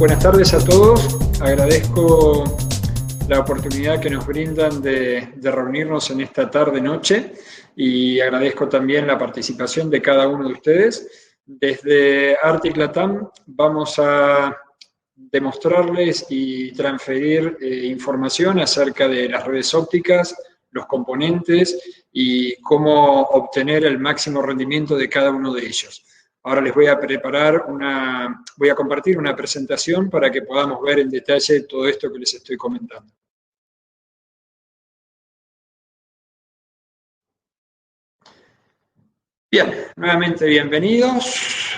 Buenas tardes a todos. Agradezco la oportunidad que nos brindan de reunirnos en esta tarde-noche y agradezco también la participación de cada uno de ustedes. Desde Arctic Latam vamos a demostrarles y transferir información acerca de las redes ópticas, los componentes y cómo obtener el máximo rendimiento de cada uno de ellos. Ahora les voy a compartir una presentación para que podamos ver en detalle todo esto que les estoy comentando. Bien, nuevamente bienvenidos.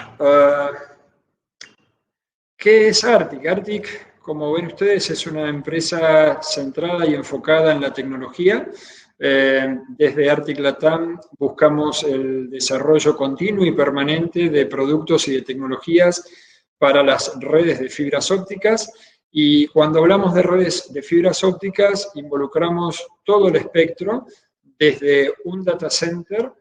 ¿Qué es Arctic? Arctic, como ven ustedes, es una empresa centrada y enfocada en la tecnología. Desde Arctic Latam buscamos el desarrollo continuo y permanente de productos y de tecnologías para las redes de fibras ópticas. Y cuando hablamos de redes de fibras ópticas, involucramos todo el espectro, desde un data center,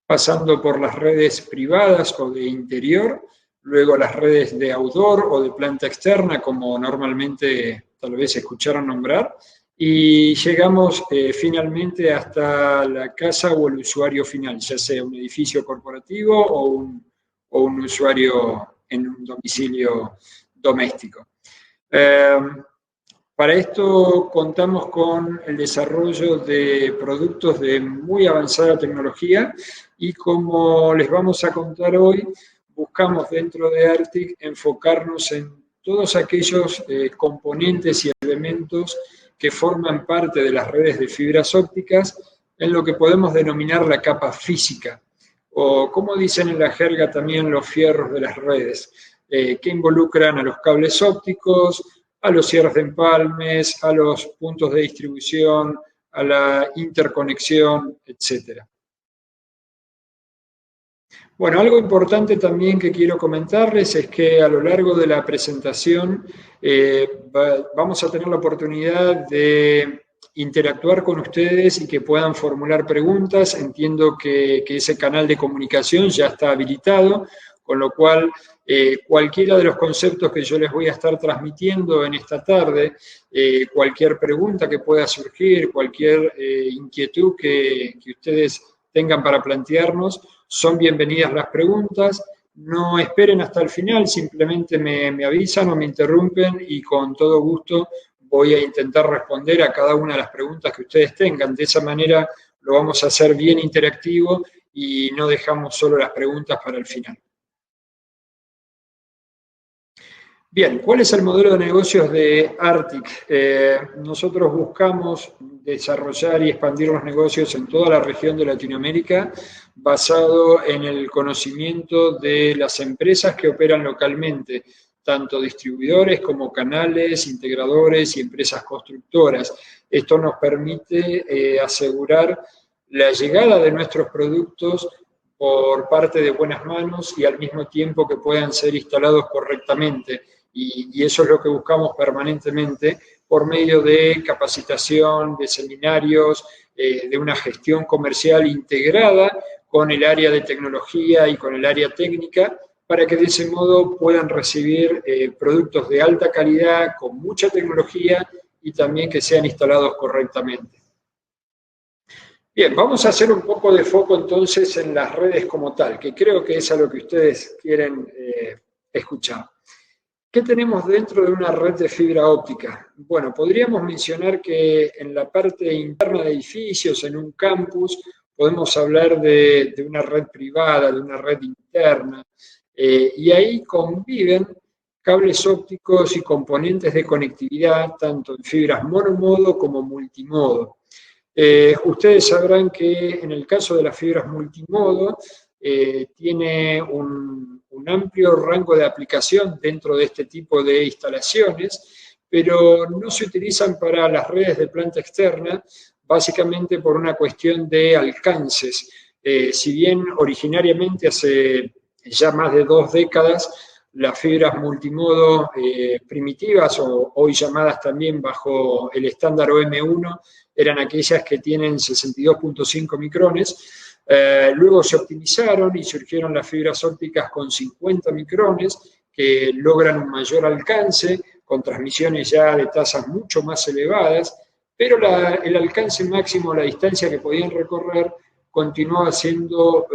pasando por las redes privadas o de interior, luego las redes de outdoor o de planta externa, como normalmente tal vez escucharon nombrar, y llegamos finalmente hasta la casa o el usuario final, ya sea un edificio corporativo o un usuario en un domicilio doméstico. Para esto contamos con el desarrollo de productos de muy avanzada tecnología y, como les vamos a contar hoy, buscamos dentro de Arctic enfocarnos en todos aquellos componentes y elementos que forman parte de las redes de fibras ópticas en lo que podemos denominar la capa física, o como dicen en la jerga también los fierros de las redes, que involucran a los cables ópticos, a los cierres de empalmes, a los puntos de distribución, a la interconexión, etc. Bueno, algo importante también que quiero comentarles es que a lo largo de la presentación vamos a tener la oportunidad de interactuar con ustedes y que puedan formular preguntas. Entiendo que ese canal de comunicación ya está habilitado, con lo cual cualquiera de los conceptos que yo les voy a estar transmitiendo en esta tarde, cualquier pregunta que pueda surgir, cualquier inquietud que ustedes tengan para plantearnos, son bienvenidas las preguntas. No esperen hasta el final, simplemente me avisan o me interrumpen y con todo gusto voy a intentar responder a cada una de las preguntas que ustedes tengan. De esa manera lo vamos a hacer bien interactivo y no dejamos solo las preguntas para el final. Bien, ¿cuál es el modelo de negocios de Arctic? Nosotros buscamos desarrollar y expandir los negocios en toda la región de Latinoamérica basado en el conocimiento de las empresas que operan localmente, tanto distribuidores como canales, integradores y empresas constructoras. Esto nos permite asegurar la llegada de nuestros productos por parte de buenas manos y al mismo tiempo que puedan ser instalados correctamente. Y eso es lo que buscamos permanentemente por medio de capacitación, de seminarios, de una gestión comercial integrada con el área de tecnología y con el área técnica, para que de ese modo puedan recibir productos de alta calidad, con mucha tecnología y también que sean instalados correctamente. Bien, vamos a hacer un poco de foco entonces en las redes como tal, que creo que es a lo que ustedes quieren escuchar. ¿Qué tenemos dentro de una red de fibra óptica? Bueno, podríamos mencionar que en la parte interna de edificios, en un campus, podemos hablar de una red privada, de una red interna, y ahí conviven cables ópticos y componentes de conectividad, tanto en fibras monomodo como multimodo. Ustedes sabrán que en el caso de las fibras multimodo, tiene un amplio rango de aplicación dentro de este tipo de instalaciones, pero no se utilizan para las redes de planta externa, básicamente por una cuestión de alcances. Si bien originariamente hace ya más de 2 décadas, las fibras multimodo primitivas, o hoy llamadas también bajo el estándar OM1, eran aquellas que tienen 62.5 micrones. Luego se optimizaron y surgieron las fibras ópticas con 50 micrones, que logran un mayor alcance, con transmisiones ya de tasas mucho más elevadas, pero el alcance máximo, la distancia que podían recorrer, continuaba siendo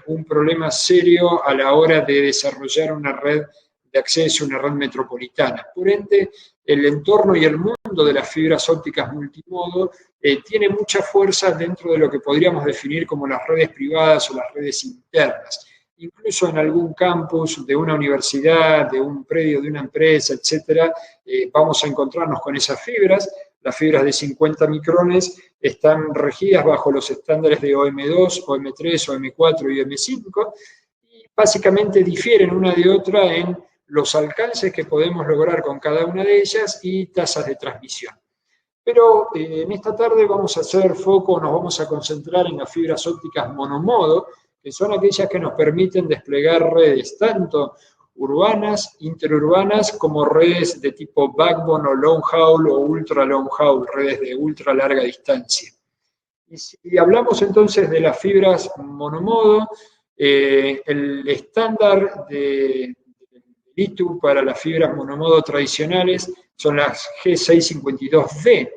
un problema serio a la hora de desarrollar una red de acceso, una red metropolitana. Por ende, el entorno y el mundo de las fibras ópticas multimodo tiene mucha fuerza dentro de lo que podríamos definir como las redes privadas o las redes internas. Incluso en algún campus de una universidad, de un predio de una empresa, etcétera, vamos a encontrarnos con esas fibras. Las fibras de 50 micrones están regidas bajo los estándares de OM2, OM3, OM4 y OM5, y básicamente difieren una de otra en los alcances que podemos lograr con cada una de ellas y tasas de transmisión. Pero en esta tarde vamos a hacer foco, nos vamos a concentrar en las fibras ópticas monomodo, que son aquellas que nos permiten desplegar redes tanto urbanas, interurbanas, como redes de tipo backbone o long haul o ultra long haul, redes de ultra larga distancia. Y si hablamos entonces de las fibras monomodo, el estándar de ITU para las fibras monomodo tradicionales son las G652V,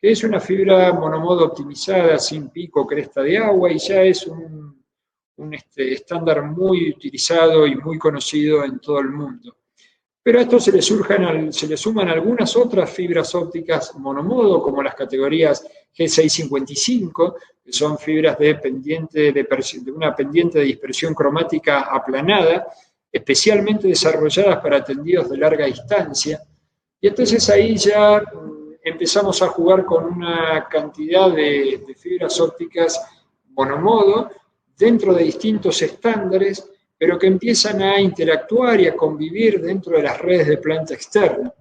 que es una fibra monomodo optimizada, sin pico, cresta de agua, y ya es un estándar muy utilizado y muy conocido en todo el mundo. Pero a esto se le suman algunas otras fibras ópticas monomodo, como las categorías G655, que son fibras de una pendiente de dispersión cromática aplanada, especialmente desarrolladas para tendidos de larga distancia. Y entonces ahí ya empezamos a jugar con una cantidad de fibras ópticas monomodo dentro de distintos estándares, pero que empiezan a interactuar y a convivir dentro de las redes de planta externa.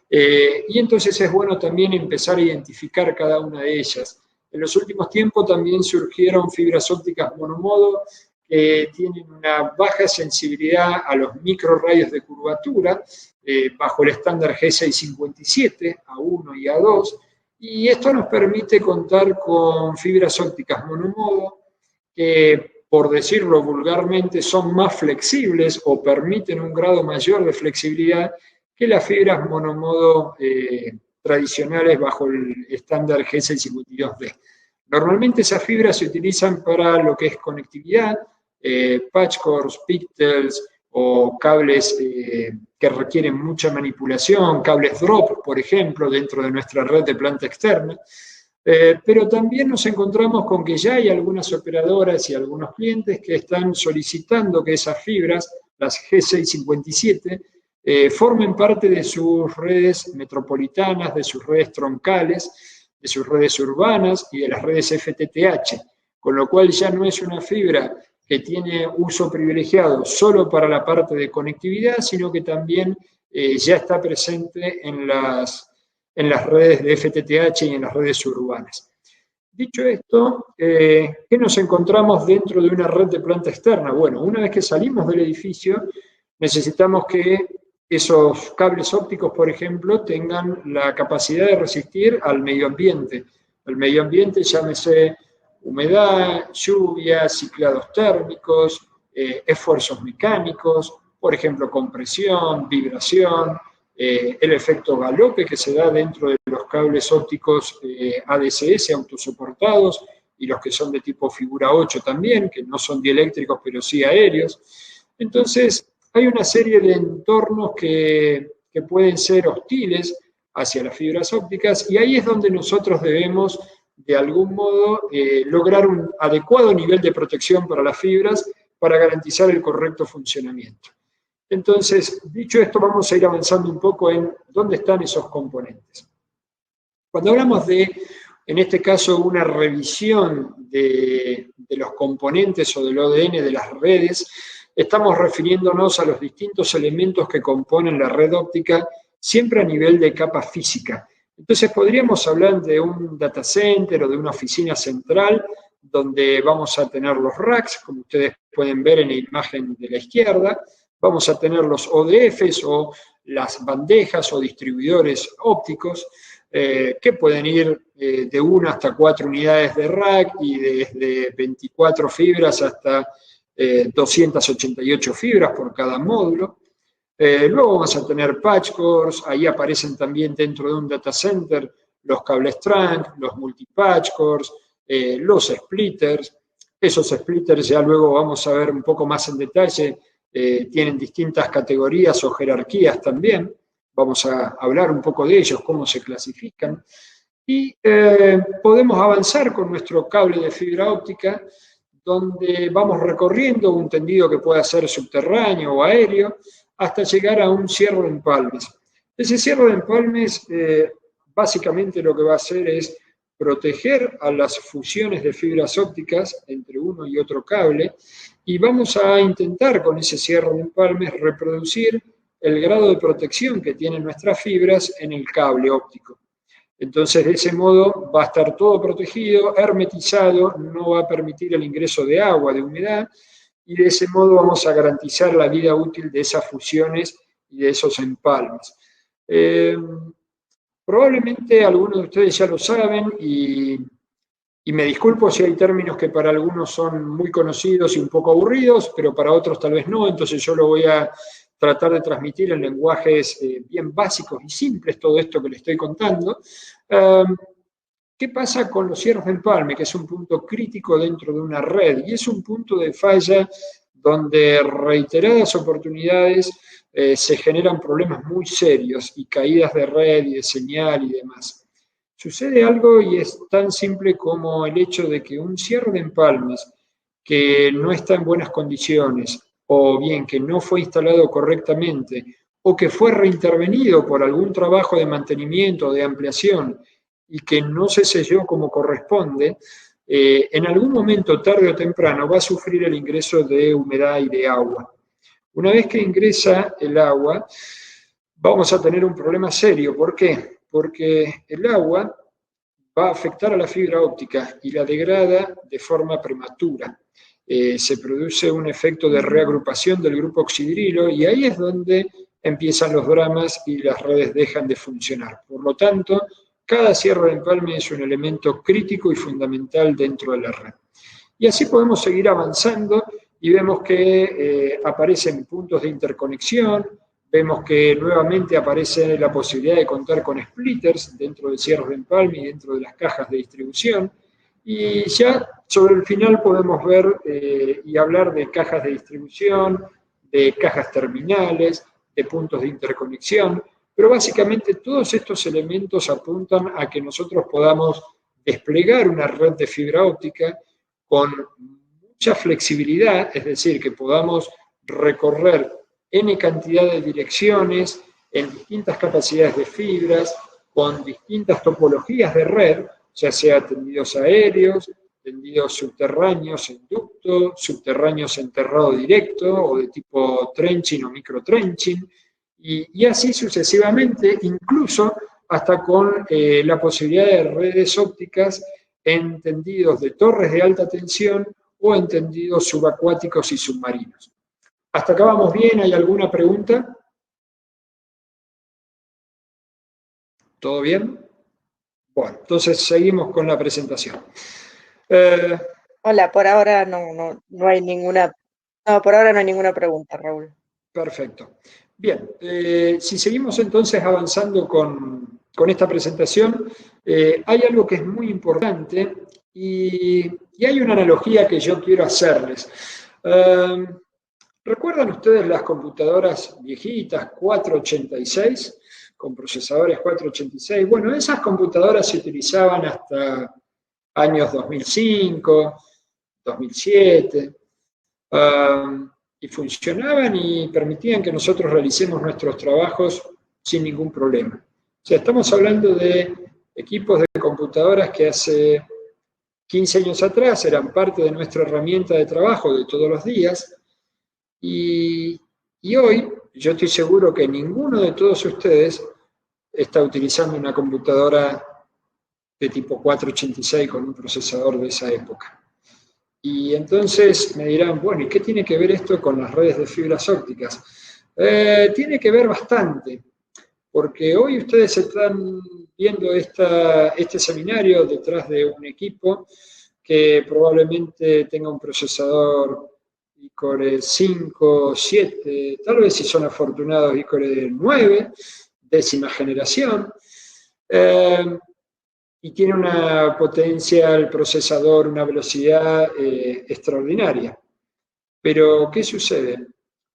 Y entonces es bueno también empezar a identificar cada una de ellas. En los últimos tiempos también surgieron fibras ópticas monomodo que tienen una baja sensibilidad a los microradios de curvatura, bajo el estándar G657, A1 y A2, y esto nos permite contar con fibras ópticas monomodo que, por decirlo vulgarmente, son más flexibles o permiten un grado mayor de flexibilidad que las fibras monomodo tradicionales bajo el estándar G652D. Normalmente esas fibras se utilizan para lo que es conectividad, patch cores, pigtails o cables que requieren mucha manipulación, cables drop, por ejemplo, dentro de nuestra red de planta externa. Pero también nos encontramos con que ya hay algunas operadoras y algunos clientes que están solicitando que esas fibras, las G657, formen parte de sus redes metropolitanas, de sus redes troncales, de sus redes urbanas y de las redes FTTH, con lo cual ya no es una fibra que tiene uso privilegiado solo para la parte de conectividad, sino que también ya está presente en las redes de FTTH y en las redes urbanas. Dicho esto, ¿qué nos encontramos dentro de una red de planta externa? Bueno, una vez que salimos del edificio, necesitamos que esos cables ópticos, por ejemplo, tengan la capacidad de resistir al medio ambiente. El medio ambiente, llámese humedad, lluvia, ciclados térmicos, esfuerzos mecánicos, por ejemplo, compresión, vibración, el efecto galope que se da dentro de los cables ópticos ADSS autosoportados y los que son de tipo figura 8 también, que no son dieléctricos pero sí aéreos. Entonces, hay una serie de entornos que pueden ser hostiles hacia las fibras ópticas y ahí es donde nosotros debemos, de algún modo, lograr un adecuado nivel de protección para las fibras para garantizar el correcto funcionamiento. Entonces, dicho esto, vamos a ir avanzando un poco en dónde están esos componentes. Cuando hablamos de, en este caso, una revisión de los componentes o del ODN de las redes, estamos refiriéndonos a los distintos elementos que componen la red óptica, siempre a nivel de capa física. Entonces, podríamos hablar de un data center o de una oficina central, donde vamos a tener los racks, como ustedes pueden ver en la imagen de la izquierda. Vamos a tener los ODFs o las bandejas o distribuidores ópticos que pueden ir de 1 hasta 4 unidades de rack y desde 24 fibras hasta 288 fibras por cada módulo. Luego vamos a tener patch cores, ahí aparecen también dentro de un data center los cables trunk, los multipatch cores, los splitters. Esos splitters ya luego vamos a ver un poco más en detalle, tienen distintas categorías o jerarquías también. Vamos a hablar un poco de ellos, cómo se clasifican. Y podemos avanzar con nuestro cable de fibra óptica, donde vamos recorriendo un tendido que pueda ser subterráneo o aéreo, hasta llegar a un cierre de empalmes. Ese cierre de empalmes básicamente lo que va a hacer es proteger a las fusiones de fibras ópticas entre uno y otro cable, y vamos a intentar con ese cierre de empalmes reproducir el grado de protección que tienen nuestras fibras en el cable óptico. Entonces, de ese modo va a estar todo protegido, hermetizado, no va a permitir el ingreso de agua, de humedad, y de ese modo vamos a garantizar la vida útil de esas fusiones y de esos empalmes. Probablemente algunos de ustedes ya lo saben, y me disculpo si hay términos que para algunos son muy conocidos y un poco aburridos, pero para otros tal vez no, entonces yo lo voy a tratar de transmitir en lenguajes bien básicos y simples, todo esto que les estoy contando. ¿Qué pasa con los cierres de empalme? Que es un punto crítico dentro de una red, y es un punto de falla donde reiteradas oportunidades se generan problemas muy serios y caídas de red y de señal y demás. Sucede algo y es tan simple como el hecho de que un cierre de empalmes que no está en buenas condiciones, o bien que no fue instalado correctamente, o que fue reintervenido por algún trabajo de mantenimiento o de ampliación y que no se selló como corresponde, en algún momento, tarde o temprano, va a sufrir el ingreso de humedad y de agua. Una vez que ingresa el agua, vamos a tener un problema serio. ¿Por qué? Porque el agua va a afectar a la fibra óptica y la degrada de forma prematura. Se produce un efecto de reagrupación del grupo oxidrilo, y ahí es donde empiezan los dramas y las redes dejan de funcionar. Por lo tanto, cada cierre de empalme es un elemento crítico y fundamental dentro de la red. Y así podemos seguir avanzando y vemos que aparecen puntos de interconexión, vemos que nuevamente aparece la posibilidad de contar con splitters dentro del cierre de empalme y dentro de las cajas de distribución. Y ya sobre el final podemos ver y hablar de cajas de distribución, de cajas terminales, de puntos de interconexión, pero básicamente todos estos elementos apuntan a que nosotros podamos desplegar una red de fibra óptica con mucha flexibilidad, es decir, que podamos recorrer N cantidad de direcciones en distintas capacidades de fibras, con distintas topologías de red, ya sea tendidos aéreos, tendidos subterráneos en ducto, subterráneos en enterrado directo o de tipo trenching o microtrenching, y así sucesivamente, incluso hasta con la posibilidad de redes ópticas en tendidos de torres de alta tensión o en tendidos subacuáticos y submarinos. ¿Hasta acá vamos bien? ¿Hay alguna pregunta? ¿Todo bien? Bueno, entonces seguimos con la presentación. Hola, por ahora no hay ninguna. No, por ahora no hay ninguna pregunta, Raúl. Perfecto. Bien, si seguimos entonces avanzando con esta presentación, hay algo que es muy importante y hay una analogía que yo quiero hacerles. ¿Recuerdan ustedes las computadoras viejitas 486 con procesadores 486? Bueno, esas computadoras se utilizaban hasta años 2005, 2007, y funcionaban y permitían que nosotros realicemos nuestros trabajos sin ningún problema. O sea, estamos hablando de equipos de computadoras que hace 15 años atrás eran parte de nuestra herramienta de trabajo de todos los días, y hoy yo estoy seguro que ninguno de todos ustedes está utilizando una computadora de tipo 486 con un procesador de esa época. Y entonces me dirán, bueno, ¿y qué tiene que ver esto con las redes de fibras ópticas? Tiene que ver bastante, porque hoy ustedes están viendo este seminario detrás de un equipo que probablemente tenga un procesador Core 5, 7, tal vez si son afortunados Core 9, 10ª generación. Y tiene una potencia, el procesador, una velocidad extraordinaria. Pero, ¿qué sucede?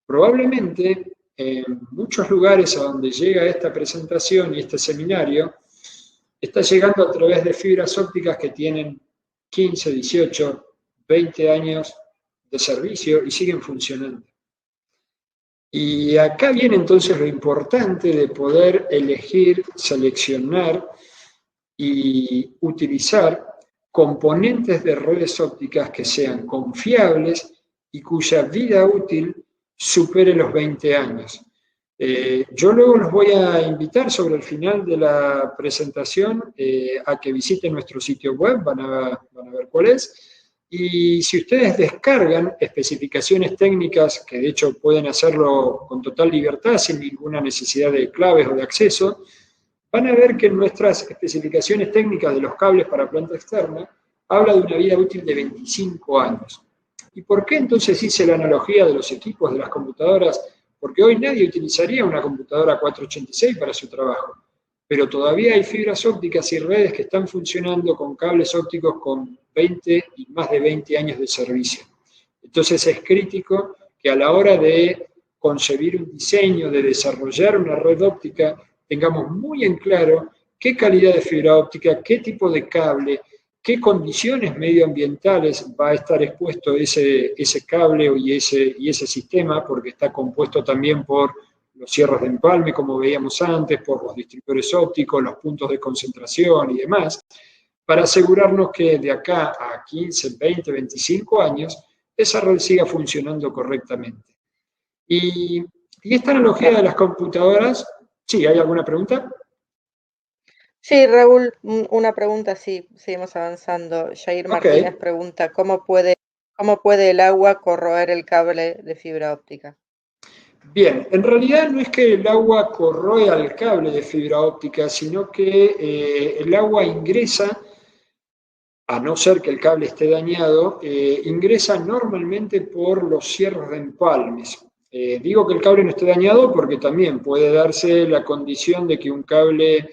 Probablemente en muchos lugares a donde llega esta presentación y este seminario, está llegando a través de fibras ópticas que tienen 15, 18, 20 años de servicio y siguen funcionando. Y acá viene entonces lo importante de poder elegir, seleccionar y utilizar componentes de redes ópticas que sean confiables y cuya vida útil supere los 20 años. Yo luego los voy a invitar sobre el final de la presentación a que visiten nuestro sitio web, van a ver cuál es. Y si ustedes descargan especificaciones técnicas, que de hecho pueden hacerlo con total libertad, sin ninguna necesidad de claves o de acceso, van a ver que en nuestras especificaciones técnicas de los cables para planta externa habla de una vida útil de 25 años. ¿Y por qué entonces hice la analogía de los equipos de las computadoras? Porque hoy nadie utilizaría una computadora 486 para su trabajo, pero todavía hay fibras ópticas y redes que están funcionando con cables ópticos con 20 y más de 20 años de servicio. Entonces es crítico que a la hora de concebir un diseño, de desarrollar una red óptica, tengamos muy en claro qué calidad de fibra óptica, qué tipo de cable, qué condiciones medioambientales va a estar expuesto ese cable y ese sistema, porque está compuesto también por los cierres de empalme, como veíamos antes, por los distribuidores ópticos, los puntos de concentración y demás, para asegurarnos que de acá a 15, 20, 25 años, esa red siga funcionando correctamente. Y esta analogía de las computadoras, ¿sí? ¿Hay alguna pregunta? Sí, Raúl, una pregunta, sí, seguimos avanzando. Jair Martínez pregunta, ¿cómo puede el agua corroer el cable de fibra óptica? Bien, en realidad no es que el agua corroe al cable de fibra óptica, sino que el agua ingresa, a no ser que el cable esté dañado, ingresa normalmente por los cierres de empalmes. Digo que el cable no esté dañado porque también puede darse la condición de que un cable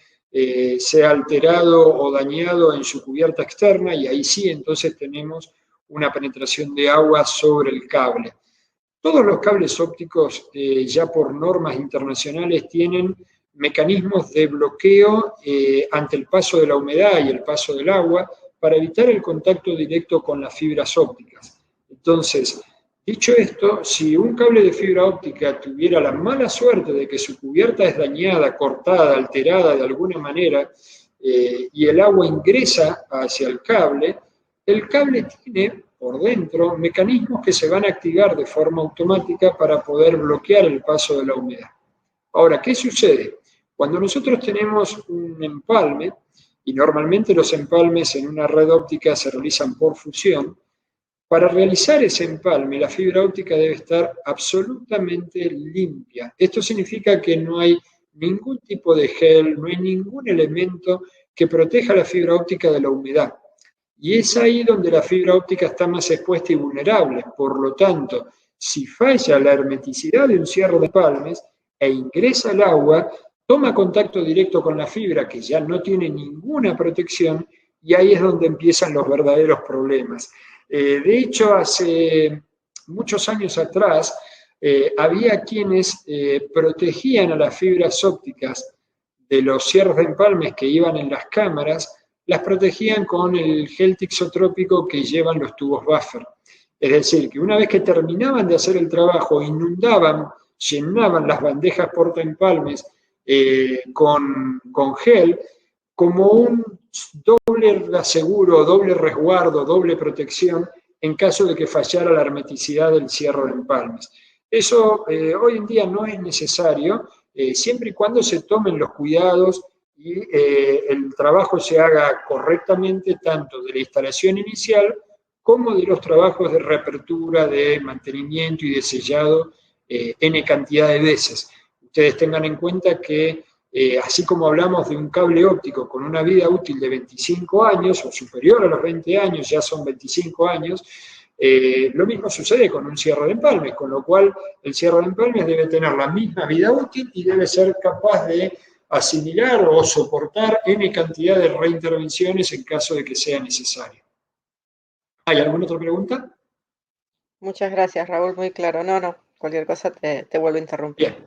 sea alterado o dañado en su cubierta externa y ahí sí entonces tenemos una penetración de agua sobre el cable. Todos los cables ópticos ya por normas internacionales tienen mecanismos de bloqueo ante el paso de la humedad y el paso del agua para evitar el contacto directo con las fibras ópticas. Entonces, dicho esto, si un cable de fibra óptica tuviera la mala suerte de que su cubierta es dañada, cortada, alterada de alguna manera, y el agua ingresa hacia el cable tiene por dentro mecanismos que se van a activar de forma automática para poder bloquear el paso de la humedad. Ahora, ¿qué sucede? Cuando nosotros tenemos un empalme, y normalmente los empalmes en una red óptica se realizan por fusión, para realizar ese empalme, la fibra óptica debe estar absolutamente limpia. Esto significa que no hay ningún tipo de gel, no hay ningún elemento que proteja la fibra óptica de la humedad. Y es ahí donde la fibra óptica está más expuesta y vulnerable. Por lo tanto, si falla la hermeticidad de un cierre de empalmes e ingresa el agua, toma contacto directo con la fibra, que ya no tiene ninguna protección, y ahí es donde empiezan los verdaderos problemas. De hecho, hace muchos años atrás, había quienes protegían a las fibras ópticas de los cierres de empalmes que iban en las cámaras, las protegían con el gel tixotrópico que llevan los tubos buffer. Es decir, que una vez que terminaban de hacer el trabajo, inundaban, llenaban las bandejas portaempalmes con gel, como un doble aseguro, doble resguardo, doble protección en caso de que fallara la hermeticidad del cierre de empalmes. Eso hoy en día no es necesario, siempre y cuando se tomen los cuidados y el trabajo se haga correctamente tanto de la instalación inicial como de los trabajos de reapertura, de mantenimiento y de sellado N cantidad de veces. Ustedes tengan en cuenta que así como hablamos de un cable óptico con una vida útil de 25 años o superior a los 20 años, ya son 25 años, Lo mismo sucede con un cierre de empalmes, con lo cual el cierre de empalmes debe tener la misma vida útil y debe ser capaz de asimilar o soportar N cantidad de reintervenciones en caso de que sea necesario. ¿Hay alguna otra pregunta? Muchas gracias, Raúl, muy claro. No, cualquier cosa te vuelvo a interrumpir. Bien.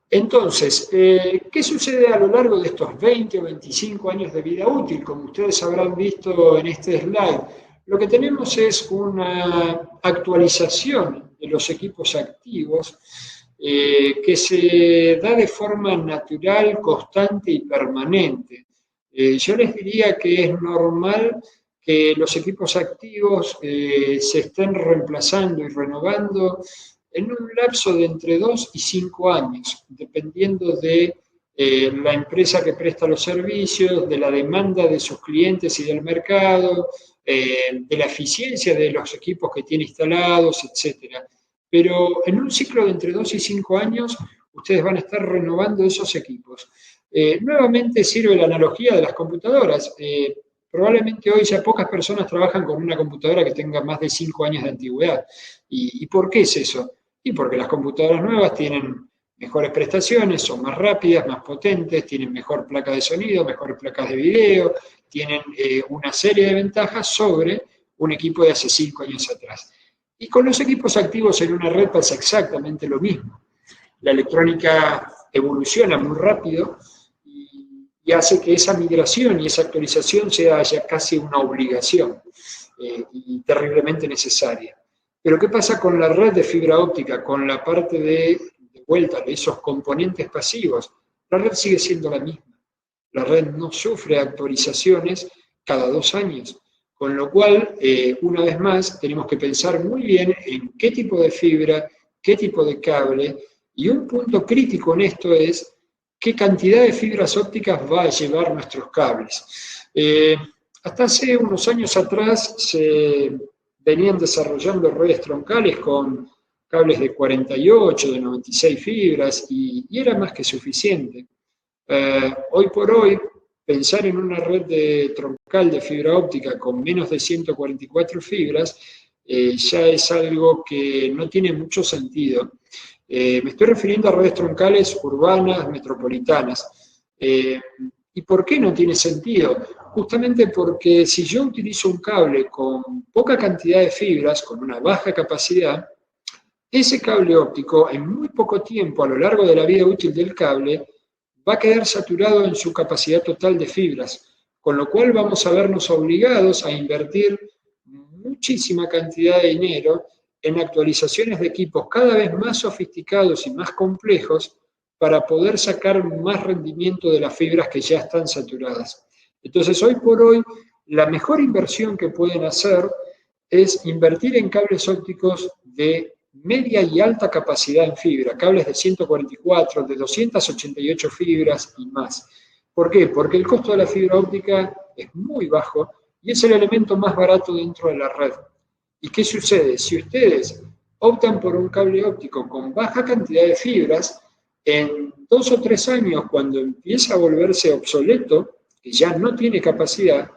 Entonces, ¿qué sucede a lo largo de estos 20 o 25 años de vida útil? Como ustedes habrán visto en este slide, lo que tenemos es una actualización de los equipos activos que se da de forma natural, constante y permanente. Yo les diría que es normal que los equipos activos se estén reemplazando y renovando en un lapso de entre 2 y 5 años, dependiendo de la empresa que presta los servicios, de la demanda de sus clientes y del mercado, de la eficiencia de los equipos que tiene instalados, etc. Pero en un ciclo de entre 2 y 5 años, ustedes van a estar renovando esos equipos. Nuevamente sirve la analogía de las computadoras. Probablemente hoy ya pocas personas trabajan con una computadora que tenga más de 5 años de antigüedad. ¿Y por qué es eso? Y porque las computadoras nuevas tienen mejores prestaciones, son más rápidas, más potentes, tienen mejor placa de sonido, mejores placas de video, tienen una serie de ventajas sobre un equipo de hace 5 años atrás. Y con los equipos activos en una red pasa exactamente lo mismo. La electrónica evoluciona muy rápido y hace que esa migración y esa actualización sea ya casi una obligación y terriblemente necesaria. Pero ¿qué pasa con la red de fibra óptica, con la parte de vuelta de esos componentes pasivos? La red sigue siendo la misma. La red no sufre actualizaciones cada 2 años, con lo cual, una vez más, tenemos que pensar muy bien en qué tipo de fibra, qué tipo de cable, y un punto crítico en esto es qué cantidad de fibras ópticas va a llevar nuestros cables. Hasta hace unos años atrás se venían desarrollando redes troncales con cables de 48, de 96 fibras, y era más que suficiente. Hoy por hoy, pensar en una red de troncal de fibra óptica con menos de 144 fibras ya es algo que no tiene mucho sentido. Me estoy refiriendo a redes troncales urbanas, metropolitanas. ¿Y por qué no tiene sentido? Justamente porque si yo utilizo un cable con poca cantidad de fibras, con una baja capacidad, ese cable óptico en muy poco tiempo a lo largo de la vida útil del cable va a quedar saturado en su capacidad total de fibras, con lo cual vamos a vernos obligados a invertir muchísima cantidad de dinero en actualizaciones de equipos cada vez más sofisticados y más complejos para poder sacar más rendimiento de las fibras que ya están saturadas. Entonces, hoy por hoy, la mejor inversión que pueden hacer es invertir en cables ópticos de media y alta capacidad en fibra, cables de 144, de 288 fibras y más. ¿Por qué? Porque el costo de la fibra óptica es muy bajo y es el elemento más barato dentro de la red. ¿Y qué sucede? Si ustedes optan por un cable óptico con baja cantidad de fibras, en 2 o 3 años, cuando empieza a volverse obsoleto, que ya no tiene capacidad,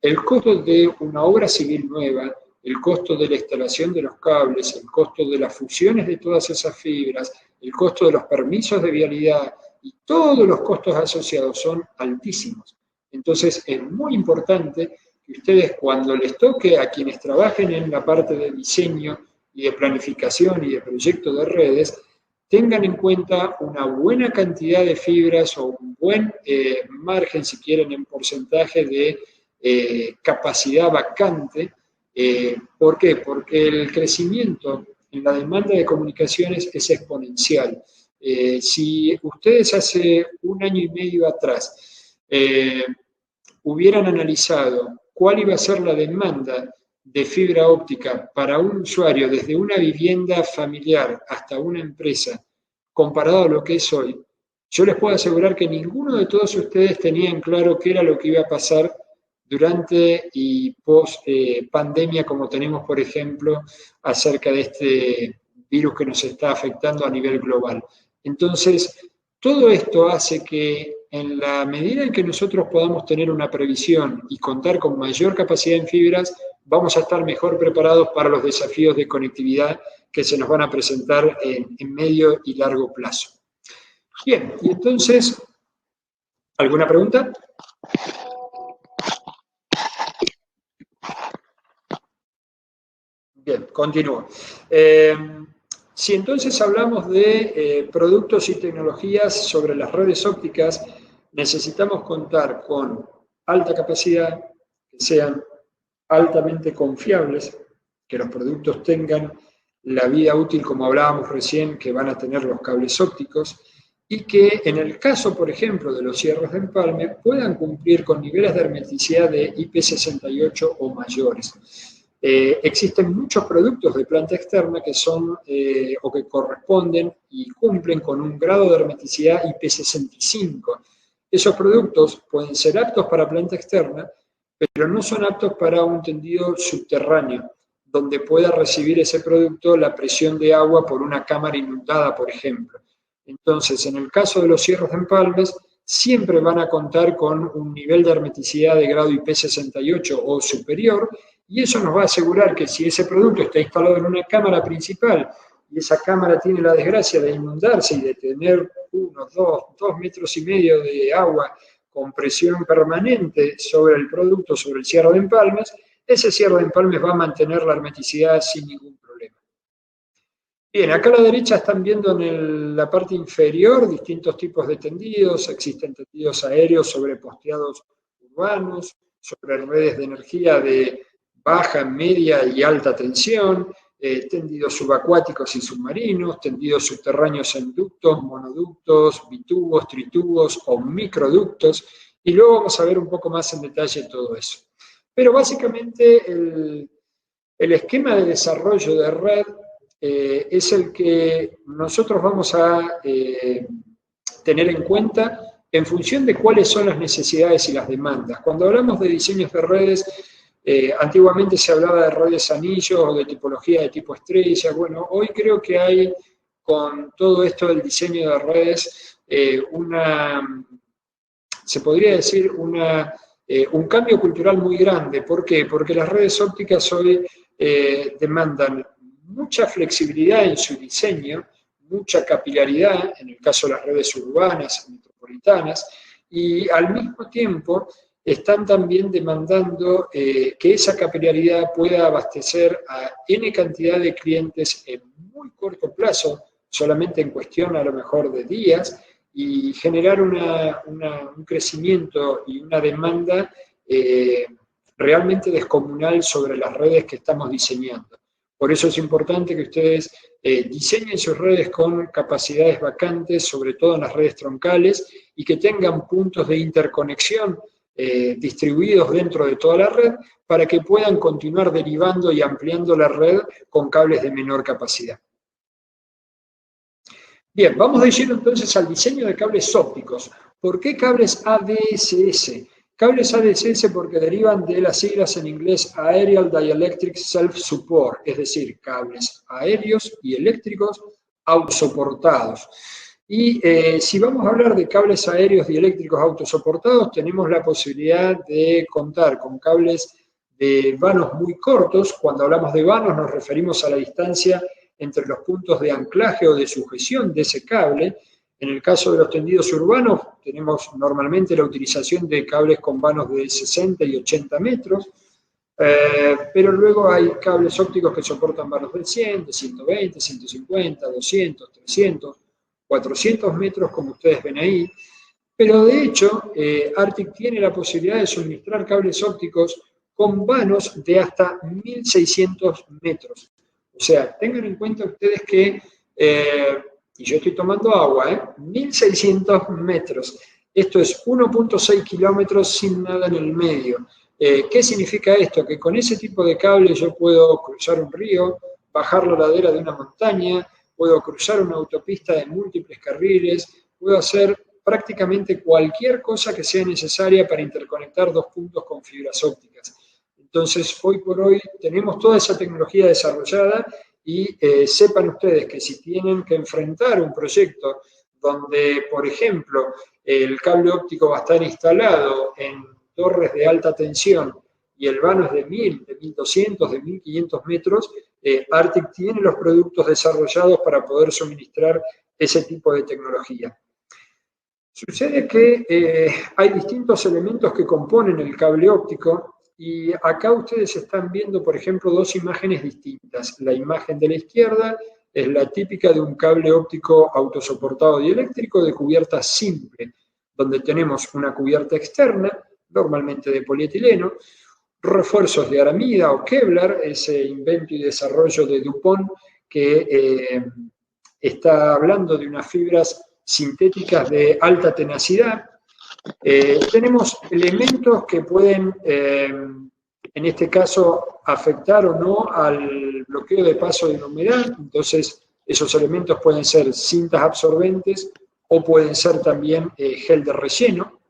el costo de una obra civil nueva, el costo de la instalación de los cables, el costo de las fusiones de todas esas fibras, el costo de los permisos de vialidad y todos los costos asociados son altísimos. Entonces es muy importante que ustedes, cuando les toque a quienes trabajen en la parte de diseño y de planificación y de proyecto de redes, tengan en cuenta una buena cantidad de fibras o un buen margen, si quieren, en porcentaje de capacidad vacante. ¿Por qué? Porque el crecimiento en la demanda de comunicaciones es exponencial. Si ustedes hace 1 año y medio atrás hubieran analizado cuál iba a ser la demanda de fibra óptica para un usuario desde una vivienda familiar hasta una empresa, comparado a lo que es hoy, yo les puedo asegurar que ninguno de todos ustedes tenía en claro qué era lo que iba a pasar durante y post pandemia, como tenemos, por ejemplo, acerca de este virus que nos está afectando a nivel global. Entonces, todo esto hace que en la medida en que nosotros podamos tener una previsión y contar con mayor capacidad en fibras, vamos a estar mejor preparados para los desafíos de conectividad que se nos van a presentar en medio y largo plazo. Bien, y entonces, ¿alguna pregunta? Bien, continúo. Si entonces hablamos de productos y tecnologías sobre las redes ópticas, necesitamos contar con alta capacidad, que sean altamente confiables, que los productos tengan la vida útil, como hablábamos recién, que van a tener los cables ópticos, y que en el caso, por ejemplo, de los cierres de empalme, puedan cumplir con niveles de hermeticidad de IP68 o mayores. Existen muchos productos de planta externa que son o que corresponden y cumplen con un grado de hermeticidad IP65. Esos productos pueden ser aptos para planta externa, pero no son aptos para un tendido subterráneo, donde pueda recibir ese producto la presión de agua por una cámara inundada, por ejemplo. Entonces, en el caso de los cierres de empalmes, siempre van a contar con un nivel de hermeticidad de grado IP68 o superior, y eso nos va a asegurar que si ese producto está instalado en una cámara principal y esa cámara tiene la desgracia de inundarse y de tener 2 metros y medio de agua con presión permanente sobre el producto, sobre el cierre de empalmes, ese cierre de empalmes va a mantener la hermeticidad sin ningún problema. Bien, acá a la derecha están viendo en la parte inferior distintos tipos de tendidos. Existen tendidos aéreos sobre posteados urbanos, sobre redes de energía de baja, media y alta tensión, tendidos subacuáticos y submarinos, tendidos subterráneos en ductos, monoductos, bitubos, tritubos o microductos, y luego vamos a ver un poco más en detalle todo eso. Pero básicamente el esquema de desarrollo de red es el que nosotros vamos a tener en cuenta en función de cuáles son las necesidades y las demandas. Cuando hablamos de diseños de redes, antiguamente se hablaba de redes anillos o de tipología de tipo estrella. Bueno, hoy creo que hay, con todo esto del diseño de redes, se podría decir, un cambio cultural muy grande. ¿Por qué? Porque las redes ópticas hoy demandan mucha flexibilidad en su diseño, mucha capilaridad, en el caso de las redes urbanas, metropolitanas, y al mismo tiempo están también demandando que esa capilaridad pueda abastecer a N cantidad de clientes en muy corto plazo, solamente en cuestión a lo mejor de días, y generar un crecimiento y una demanda realmente descomunal sobre las redes que estamos diseñando. Por eso es importante que ustedes diseñen sus redes con capacidades vacantes, sobre todo en las redes troncales, y que tengan puntos de interconexión distribuidos dentro de toda la red para que puedan continuar derivando y ampliando la red con cables de menor capacidad. Bien, vamos de lleno entonces al diseño de cables ópticos. ¿Por qué cables ADSS? Cables ADSS porque derivan de las siglas en inglés Aerial Dielectric Self-Support, es decir, cables aéreos y eléctricos autosoportados. Y si vamos a hablar de cables aéreos dieléctricos autosoportados, tenemos la posibilidad de contar con cables de vanos muy cortos. Cuando hablamos de vanos nos referimos a la distancia entre los puntos de anclaje o de sujeción de ese cable. En el caso de los tendidos urbanos, tenemos normalmente la utilización de cables con vanos de 60 y 80 metros, pero luego hay cables ópticos que soportan vanos de 100, de 120, 150, 200, 300, 400 metros, como ustedes ven ahí. Pero de hecho, Arctic tiene la posibilidad de suministrar cables ópticos con vanos de hasta 1600 metros. O sea, tengan en cuenta ustedes que, y yo estoy tomando agua, 1600 metros. Esto es 1.6 kilómetros sin nada en el medio. ¿Qué significa esto? Que con ese tipo de cable yo puedo cruzar un río, bajar la ladera de una montaña, puedo cruzar una autopista de múltiples carriles, puedo hacer prácticamente cualquier cosa que sea necesaria para interconectar dos puntos con fibras ópticas. Entonces, hoy por hoy tenemos toda esa tecnología desarrollada y sepan ustedes que si tienen que enfrentar un proyecto donde, por ejemplo, el cable óptico va a estar instalado en torres de alta tensión y el vano es de 1000, de 1200, de 1500 metros, Arctic tiene los productos desarrollados para poder suministrar ese tipo de tecnología. Sucede que hay distintos elementos que componen el cable óptico y acá ustedes están viendo, por ejemplo, dos imágenes distintas. La imagen de la izquierda es la típica de un cable óptico autosoportado dieléctrico de cubierta simple, donde tenemos una cubierta externa, normalmente de polietileno, refuerzos de aramida o Kevlar, ese invento y desarrollo de DuPont que está hablando de unas fibras sintéticas de alta tenacidad. Tenemos elementos que pueden, en este caso, afectar o no al bloqueo de paso de la humedad. Entonces, esos elementos pueden ser cintas absorbentes o pueden ser también gel de relleno.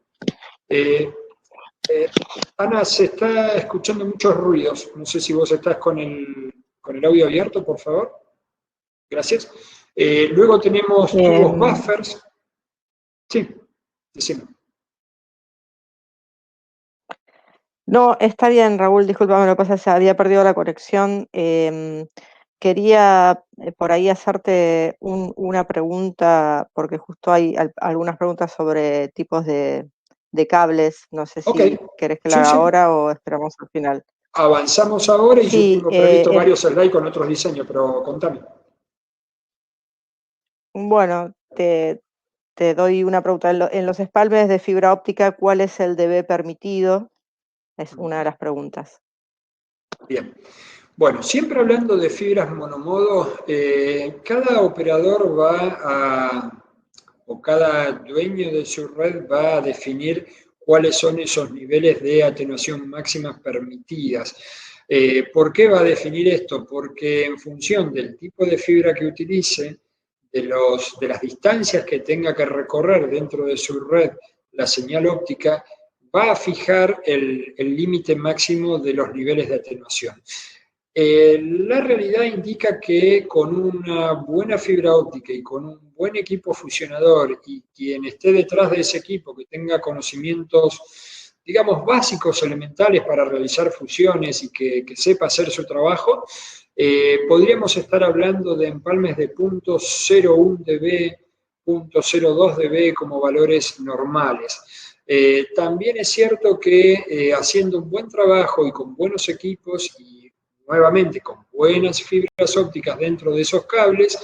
Ana, se está escuchando muchos ruidos. No sé si vos estás con el audio abierto, por favor. Gracias. Luego tenemos tubos buffers. Sí, decime. No, está bien, Raúl, discúlpame, lo que pasa es que había perdido la conexión. Quería por ahí hacerte una pregunta, porque justo hay algunas preguntas sobre tipos de cables. No sé si querés que la haga ahora o esperamos al final. Avanzamos ahora y sí, yo tengo previsto varios slides con otros diseños, pero contame. Bueno, te doy una pregunta. En los espalmes de fibra óptica, ¿cuál es el dB permitido? Es una de las preguntas. Bien. Bueno, siempre hablando de fibras monomodo, cada operador o cada dueño de su red va a definir cuáles son esos niveles de atenuación máximas permitidas. ¿Por qué va a definir esto? Porque en función del tipo de fibra que utilice, de las distancias que tenga que recorrer dentro de su red la señal óptica, va a fijar el límite máximo de los niveles de atenuación. La realidad indica que con una buena fibra óptica y con un buen equipo fusionador y quien esté detrás de ese equipo que tenga conocimientos, digamos, básicos, elementales para realizar fusiones y que sepa hacer su trabajo, podríamos estar hablando de empalmes de 0.01 dB, 0.02 dB como valores normales. También es cierto que haciendo un buen trabajo y con buenos equipos y nuevamente con buenas fibras ópticas dentro de esos cables,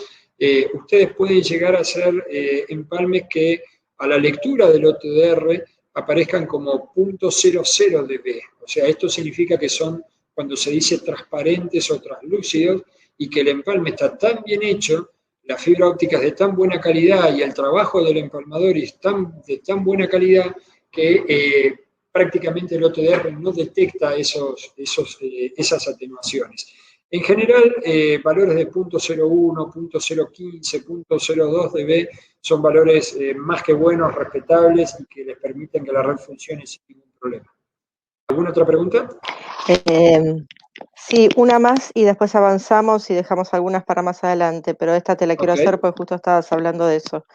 ustedes pueden llegar a hacer empalmes que a la lectura del OTDR aparezcan como 0.00 dB. O sea, esto significa que son, cuando se dice transparentes o translúcidos, y que el empalme está tan bien hecho, la fibra óptica es de tan buena calidad y el trabajo del empalmador es de tan buena calidad que prácticamente el OTDR no detecta esas atenuaciones. En general, valores de 0.01, 0.015, 0.02 dB son valores más que buenos, respetables y que les permiten que la red funcione sin ningún problema. ¿Alguna otra pregunta? Sí, una más y después avanzamos y dejamos algunas para más adelante, pero esta te la quiero hacer porque justo estabas hablando de eso.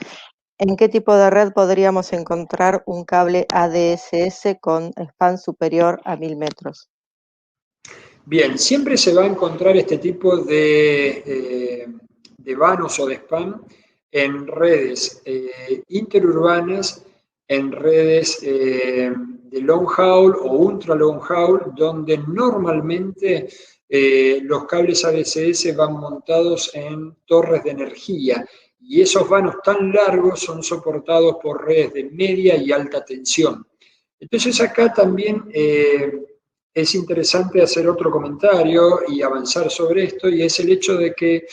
¿En qué tipo de red podríamos encontrar un cable ADSS con span superior a 1000 metros? Bien, siempre se va a encontrar este tipo de vanos o de span en redes interurbanas, en redes de long haul o ultra long haul, donde normalmente los cables ADSS van montados en torres de energía y esos vanos tan largos son soportados por redes de media y alta tensión. Entonces acá también es interesante hacer otro comentario y avanzar sobre esto, y es el hecho de que,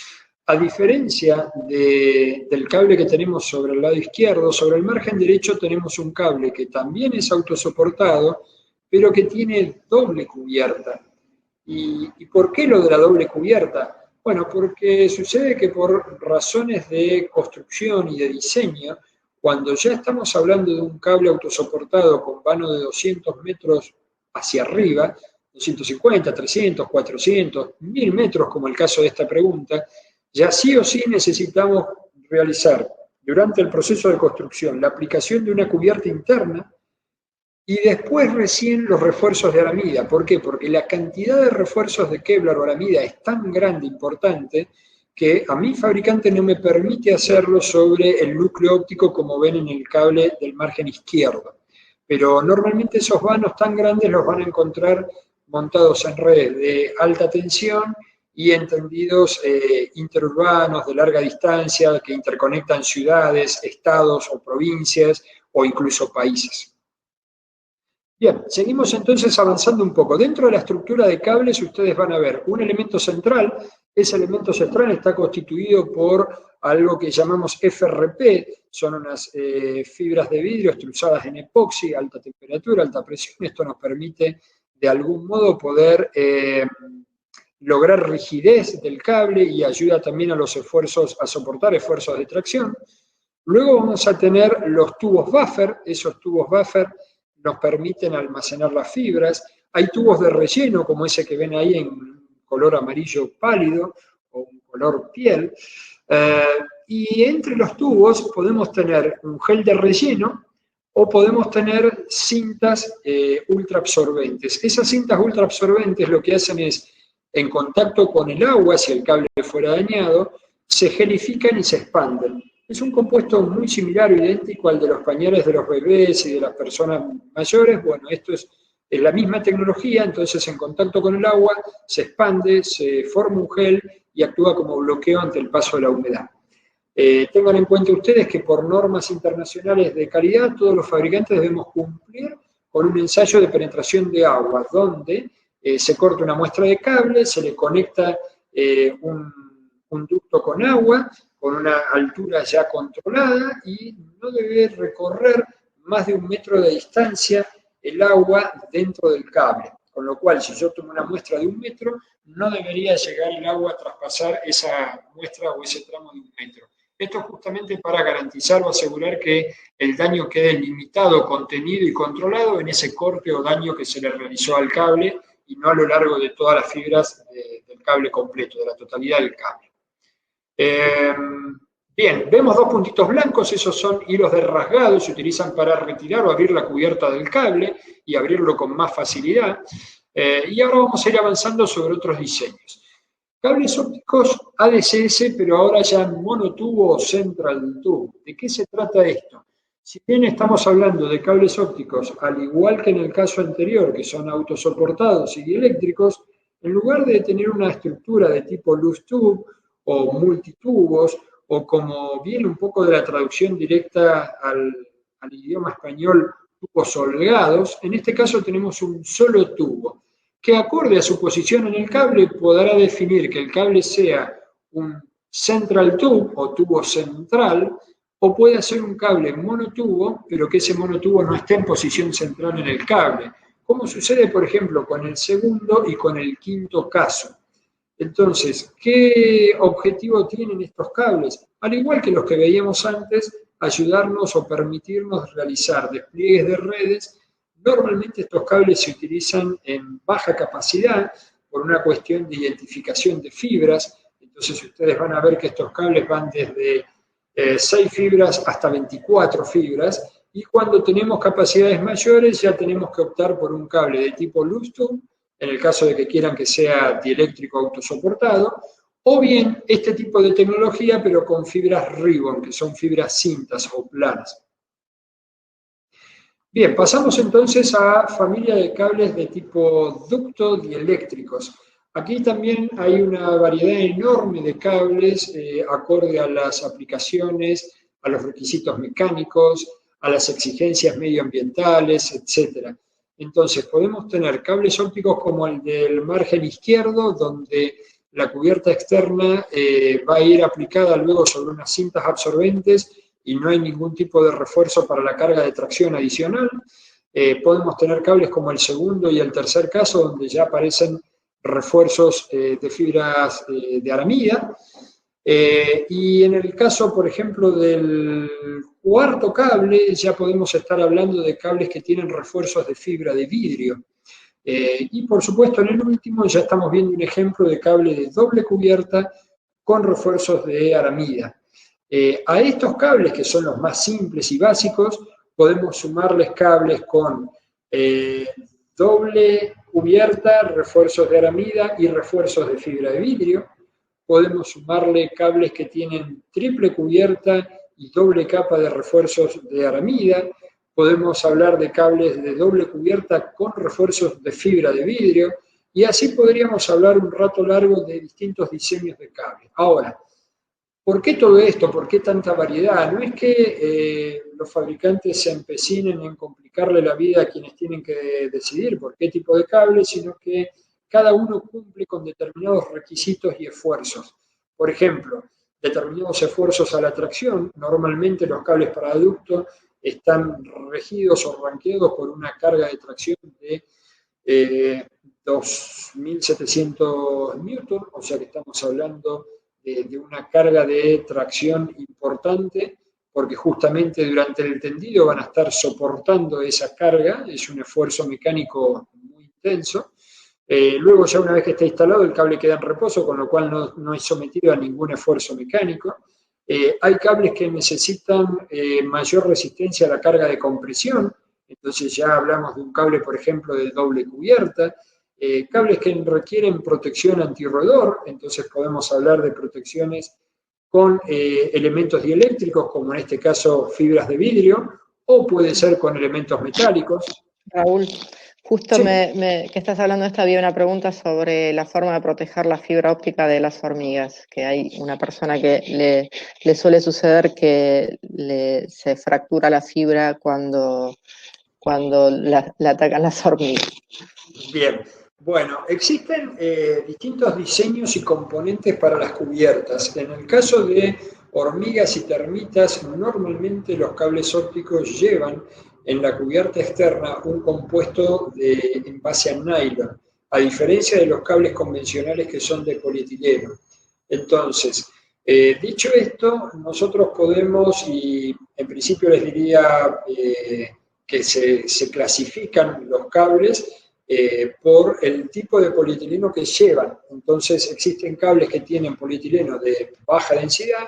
a diferencia del cable que tenemos sobre el lado izquierdo, sobre el margen derecho tenemos un cable que también es autosoportado, pero que tiene doble cubierta. ¿Y por qué lo de la doble cubierta? Bueno, porque sucede que por razones de construcción y de diseño, cuando ya estamos hablando de un cable autosoportado con vano de 200 metros hacia arriba, 250, 300, 400, 1000 metros, como el caso de esta pregunta, ya sí o sí necesitamos realizar durante el proceso de construcción la aplicación de una cubierta interna y después recién los refuerzos de aramida. ¿Por qué? Porque la cantidad de refuerzos de Kevlar o aramida es tan grande, importante, que a mi fabricante no me permite hacerlo sobre el núcleo óptico como ven en el cable del margen izquierdo. Pero normalmente esos vanos tan grandes los van a encontrar montados en redes de alta tensión y en tendidos interurbanos de larga distancia que interconectan ciudades, estados o provincias o incluso países. Bien, seguimos entonces avanzando un poco. Dentro de la estructura de cables ustedes van a ver un elemento central. Ese elemento central está constituido por algo que llamamos FRP, son unas fibras de vidrio extrusadas en epoxi, alta temperatura, alta presión. Esto nos permite de algún modo poder lograr rigidez del cable y ayuda también a los esfuerzos, a soportar esfuerzos de tracción. Luego vamos a tener los tubos buffer. Esos tubos buffer nos permiten almacenar las fibras. Hay tubos de relleno, como ese que ven ahí en color amarillo pálido o un color piel. Y entre los tubos podemos tener un gel de relleno o podemos tener cintas ultraabsorbentes. Esas cintas ultraabsorbentes lo que hacen es, en contacto con el agua, si el cable fuera dañado, se gelifican y se expanden. Es un compuesto muy similar o idéntico al de los pañales de los bebés y de las personas mayores. Bueno, esto es la misma tecnología, entonces en contacto con el agua se expande, se forma un gel y actúa como bloqueo ante el paso de la humedad. Tengan en cuenta ustedes que por normas internacionales de calidad todos los fabricantes debemos cumplir con un ensayo de penetración de agua, donde se corta una muestra de cable, se le conecta un ducto con agua, con una altura ya controlada y no debe recorrer más de 1 metro de distancia el agua dentro del cable. Con lo cual, si yo tomo una muestra de 1 metro, no debería llegar el agua a traspasar esa muestra o ese tramo de 1 metro. Esto justamente para garantizar o asegurar que el daño quede limitado, contenido y controlado en ese corte o daño que se le realizó al cable y no a lo largo de todas las fibras del cable completo, de la totalidad del cable. Bien, vemos 2 puntitos blancos, esos son hilos de rasgado, se utilizan para retirar o abrir la cubierta del cable y abrirlo con más facilidad. Y ahora vamos a ir avanzando sobre otros diseños. Cables ópticos ADCS, pero ahora ya monotubo o central tube. ¿De qué se trata esto? Si bien estamos hablando de cables ópticos, al igual que en el caso anterior, que son autosoportados y dieléctricos, en lugar de tener una estructura de tipo loose tube o multitubos, o como viene un poco de la traducción directa al idioma español, tubos holgados, en este caso tenemos un solo tubo, que acorde a su posición en el cable podrá definir que el cable sea un central tube o tubo central, o puede ser un cable monotubo, pero que ese monotubo no esté en posición central en el cable, como sucede, por ejemplo, con el segundo y con el quinto caso. Entonces, ¿qué objetivo tienen estos cables? Al igual que los que veíamos antes, ayudarnos o permitirnos realizar despliegues de redes. Normalmente estos cables se utilizan en baja capacidad por una cuestión de identificación de fibras. Entonces ustedes van a ver que estos cables van desde 6 fibras hasta 24 fibras. Y cuando tenemos capacidades mayores ya tenemos que optar por un cable de tipo loose tube, en el caso de que quieran que sea dieléctrico autosoportado, o bien este tipo de tecnología, pero con fibras ribbon, que son fibras cintas o planas. Bien, pasamos entonces a familia de cables de tipo ducto dieléctricos. Aquí también hay una variedad enorme de cables acorde a las aplicaciones, a los requisitos mecánicos, a las exigencias medioambientales, etc. Entonces, podemos tener cables ópticos como el del margen izquierdo, donde la cubierta externa va a ir aplicada luego sobre unas cintas absorbentes y no hay ningún tipo de refuerzo para la carga de tracción adicional. Podemos tener cables como el segundo y el tercer caso, donde ya aparecen refuerzos de fibras de aramida. Y en el caso, por ejemplo, del cuarto cable, ya podemos estar hablando de cables que tienen refuerzos de fibra de vidrio. Y por supuesto, en el último ya estamos viendo un ejemplo de cable de doble cubierta con refuerzos de aramida. A estos cables, que son los más simples y básicos, podemos sumarles cables con doble cubierta, refuerzos de aramida y refuerzos de fibra de vidrio. Podemos sumarle cables que tienen triple cubierta y doble capa de refuerzos de aramida. Podemos hablar de cables de doble cubierta con refuerzos de fibra de vidrio, y así podríamos hablar un rato largo de distintos diseños de cables. Ahora, ¿por qué todo esto? ¿Por qué tanta variedad? No es que los fabricantes se empecinen en complicarle la vida a quienes tienen que decidir por qué tipo de cable, sino que cada uno cumple con determinados requisitos y esfuerzos. Por ejemplo, determinados esfuerzos a la tracción. Normalmente los cables para ducto están regidos o ranqueados por una carga de tracción de 2.700 newton, o sea que estamos hablando de una carga de tracción importante, porque justamente durante el tendido van a estar soportando esa carga, es un esfuerzo mecánico muy intenso. Luego ya una vez que está instalado el cable queda en reposo, con lo cual no es sometido a ningún esfuerzo mecánico. Hay cables que necesitan mayor resistencia a la carga de compresión, entonces ya hablamos de un cable, por ejemplo, de doble cubierta. Cables que requieren protección antirroedor, entonces podemos hablar de protecciones con elementos dieléctricos, como en este caso fibras de vidrio, o puede ser con elementos metálicos. Raúl, justo sí. que estás hablando de esto, había una pregunta sobre la forma de proteger la fibra óptica de las hormigas, que hay una persona que le suele suceder que se fractura la fibra cuando la atacan las hormigas. Bien, bueno, existen distintos diseños y componentes para las cubiertas. En el caso de hormigas y termitas, normalmente los cables ópticos llevan en la cubierta externa un compuesto en base a nylon, a diferencia de los cables convencionales que son de polietileno. Entonces, dicho esto, nosotros podemos, y en principio les diría que se clasifican los cables por el tipo de polietileno que llevan. Entonces existen cables que tienen polietileno de baja densidad,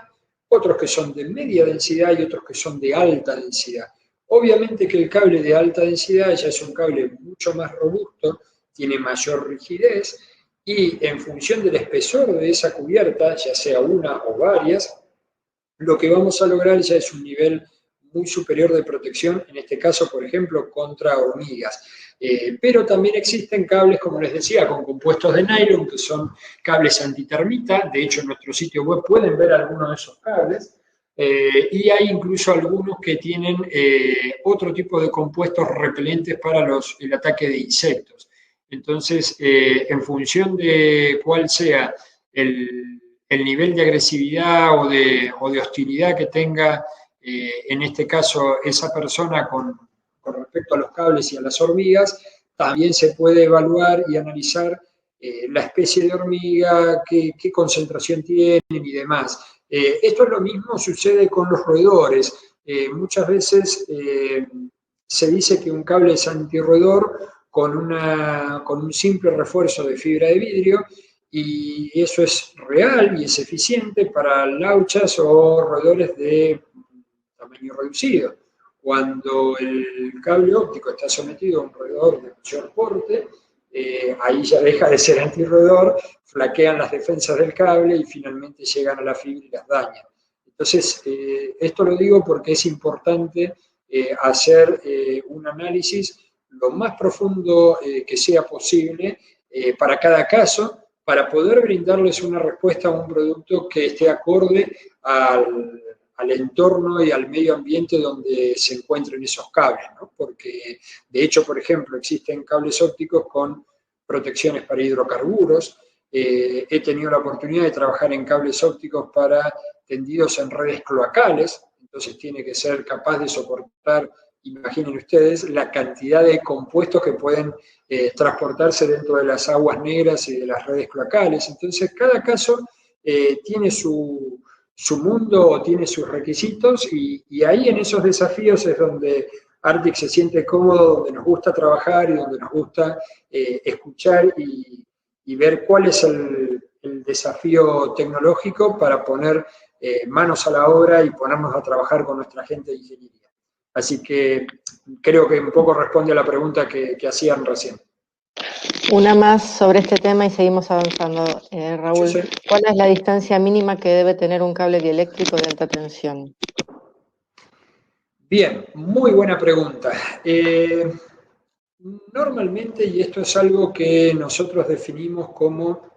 otros que son de media densidad y otros que son de alta densidad. Obviamente que el cable de alta densidad ya es un cable mucho más robusto, tiene mayor rigidez, y en función del espesor de esa cubierta, ya sea una o varias, lo que vamos a lograr ya es un nivel muy superior de protección, en este caso, por ejemplo, contra hormigas. Pero también existen cables, como les decía, con compuestos de nylon, que son cables antitermita. De hecho, en nuestro sitio web pueden ver algunos de esos cables. Y hay incluso algunos que tienen otro tipo de compuestos repelentes para el ataque de insectos. Entonces, en función de cuál sea el nivel de agresividad o de hostilidad que tenga, en este caso, esa persona con respecto a los cables y a las hormigas, también se puede evaluar y analizar la especie de hormiga, qué concentración tienen y demás. Esto es lo mismo sucede con los roedores. Muchas veces se dice que un cable es antirroedor con un simple refuerzo de fibra de vidrio, y eso es real y es eficiente para lauchas o roedores de tamaño reducido. Cuando el cable óptico está sometido a un roedor de mayor porte, ahí ya deja de ser antirroedor, flaquean las defensas del cable y finalmente llegan a la fibra y las dañan. Entonces, esto lo digo porque es importante hacer un análisis lo más profundo que sea posible para cada caso, para poder brindarles una respuesta a un producto que esté acorde al entorno y al medio ambiente donde se encuentren esos cables, ¿no? Porque, de hecho, por ejemplo, existen cables ópticos con protecciones para hidrocarburos. He tenido la oportunidad de trabajar en cables ópticos para tendidos en redes cloacales, entonces tiene que ser capaz de soportar, imaginen ustedes, la cantidad de compuestos que pueden transportarse dentro de las aguas negras y de las redes cloacales. Entonces, cada caso tiene su mundo, tiene sus requisitos, y ahí en esos desafíos es donde Arctic se siente cómodo, donde nos gusta trabajar y donde nos gusta escuchar y ver cuál es el desafío tecnológico para poner manos a la obra y ponernos a trabajar con nuestra gente de ingeniería. Así que creo que un poco responde a la pregunta que hacían recién. Una más sobre este tema y seguimos avanzando, Raúl. Sí. ¿Cuál es la distancia mínima que debe tener un cable dieléctrico de alta tensión? Bien, muy buena pregunta. Normalmente, y esto es algo que nosotros definimos como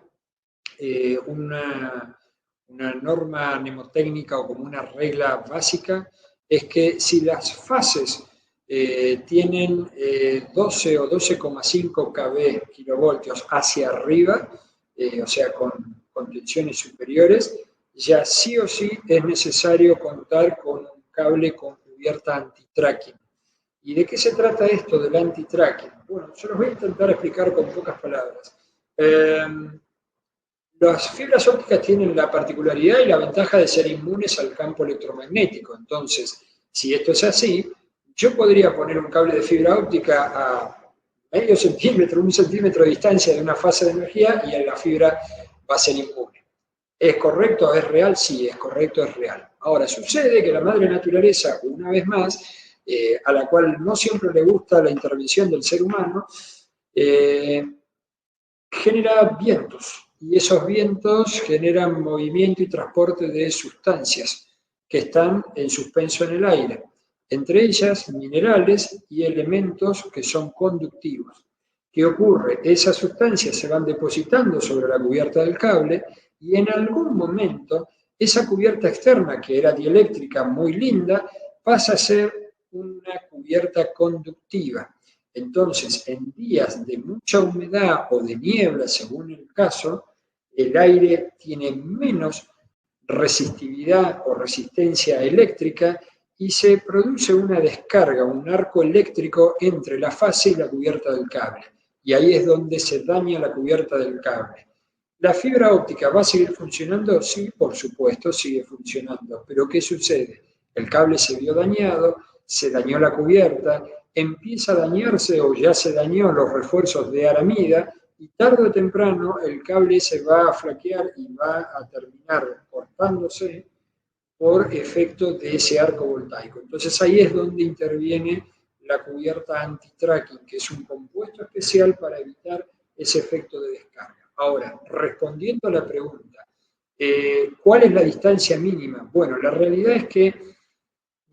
una norma mnemotécnica o como una regla básica, es que si las fases tienen 12 o 12,5 kV, kilovoltios hacia arriba, o sea, con tensiones superiores, ya sí o sí es necesario contar con un cable con cubierta anti-tracking. ¿Y de qué se trata esto del anti-tracking? Bueno, yo los voy a intentar explicar con pocas palabras. Las fibras ópticas tienen la particularidad y la ventaja de ser inmunes al campo electromagnético. Entonces, si esto es así, yo podría poner un cable de fibra óptica a medio centímetro, 1 centímetro de distancia de una fase de energía y la fibra va a ser inmune. ¿Es correcto? ¿Es real? Sí, es correcto, es real. Ahora, sucede que la madre naturaleza, una vez más, a la cual no siempre le gusta la intervención del ser humano, genera vientos. Y esos vientos generan movimiento y transporte de sustancias que están en suspenso en el aire, entre ellas minerales y elementos que son conductivos. ¿Qué ocurre? Esas sustancias se van depositando sobre la cubierta del cable y en algún momento esa cubierta externa, que era dieléctrica muy linda, pasa a ser una cubierta conductiva. Entonces, en días de mucha humedad o de niebla, según el caso, el aire tiene menos resistividad o resistencia eléctrica y se produce una descarga, un arco eléctrico entre la fase y la cubierta del cable. Y ahí es donde se daña la cubierta del cable. ¿La fibra óptica va a seguir funcionando? Sí, por supuesto, sigue funcionando. Pero ¿qué sucede? El cable se vio dañado, se dañó la cubierta, empieza a dañarse o ya se dañó los refuerzos de aramida y tarde o temprano el cable se va a flaquear y va a terminar cortándose por efecto de ese arco voltaico. Entonces ahí es donde interviene la cubierta anti-tracking, que es un compuesto especial para evitar ese efecto de descarga. Ahora, respondiendo a la pregunta, ¿cuál es la distancia mínima? Bueno, la realidad es que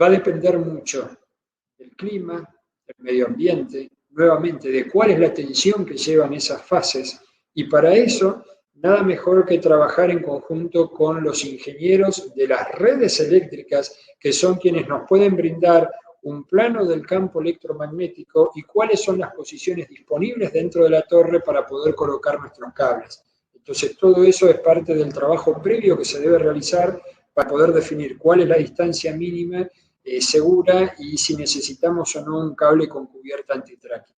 va a depender mucho del clima, del medio ambiente, nuevamente de cuál es la tensión que llevan esas fases, y para eso nada mejor que trabajar en conjunto con los ingenieros de las redes eléctricas, que son quienes nos pueden brindar un plano del campo electromagnético y cuáles son las posiciones disponibles dentro de la torre para poder colocar nuestros cables. Entonces, todo eso es parte del trabajo previo que se debe realizar para poder definir cuál es la distancia mínima segura y si necesitamos o no un cable con cubierta anti-tracking.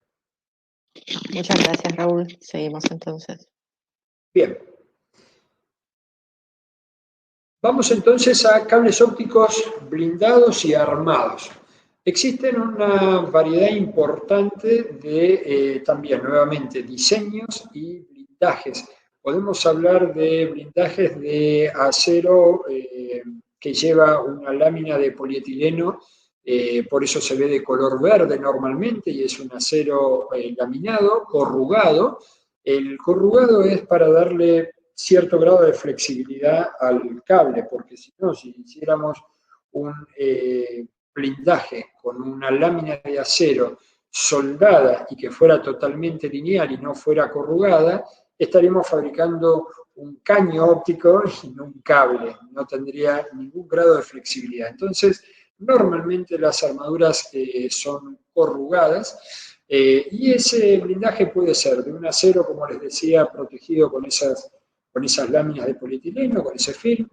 Muchas gracias, Raúl. Seguimos entonces. Bien. Vamos entonces a cables ópticos blindados y armados. Existen una variedad importante de, también nuevamente, diseños y blindajes. Podemos hablar de blindajes de acero que lleva una lámina de polietileno, por eso se ve de color verde normalmente y es un acero laminado, corrugado. El corrugado es para darle cierto grado de flexibilidad al cable, porque si no, si hiciéramos un blindaje con una lámina de acero soldada y que fuera totalmente lineal y no fuera corrugada, estaríamos fabricando un caño óptico y no un cable, no tendría ningún grado de flexibilidad. Entonces, normalmente las armaduras son corrugadas y ese blindaje puede ser de un acero, como les decía, protegido con esas láminas de polietileno, con ese film,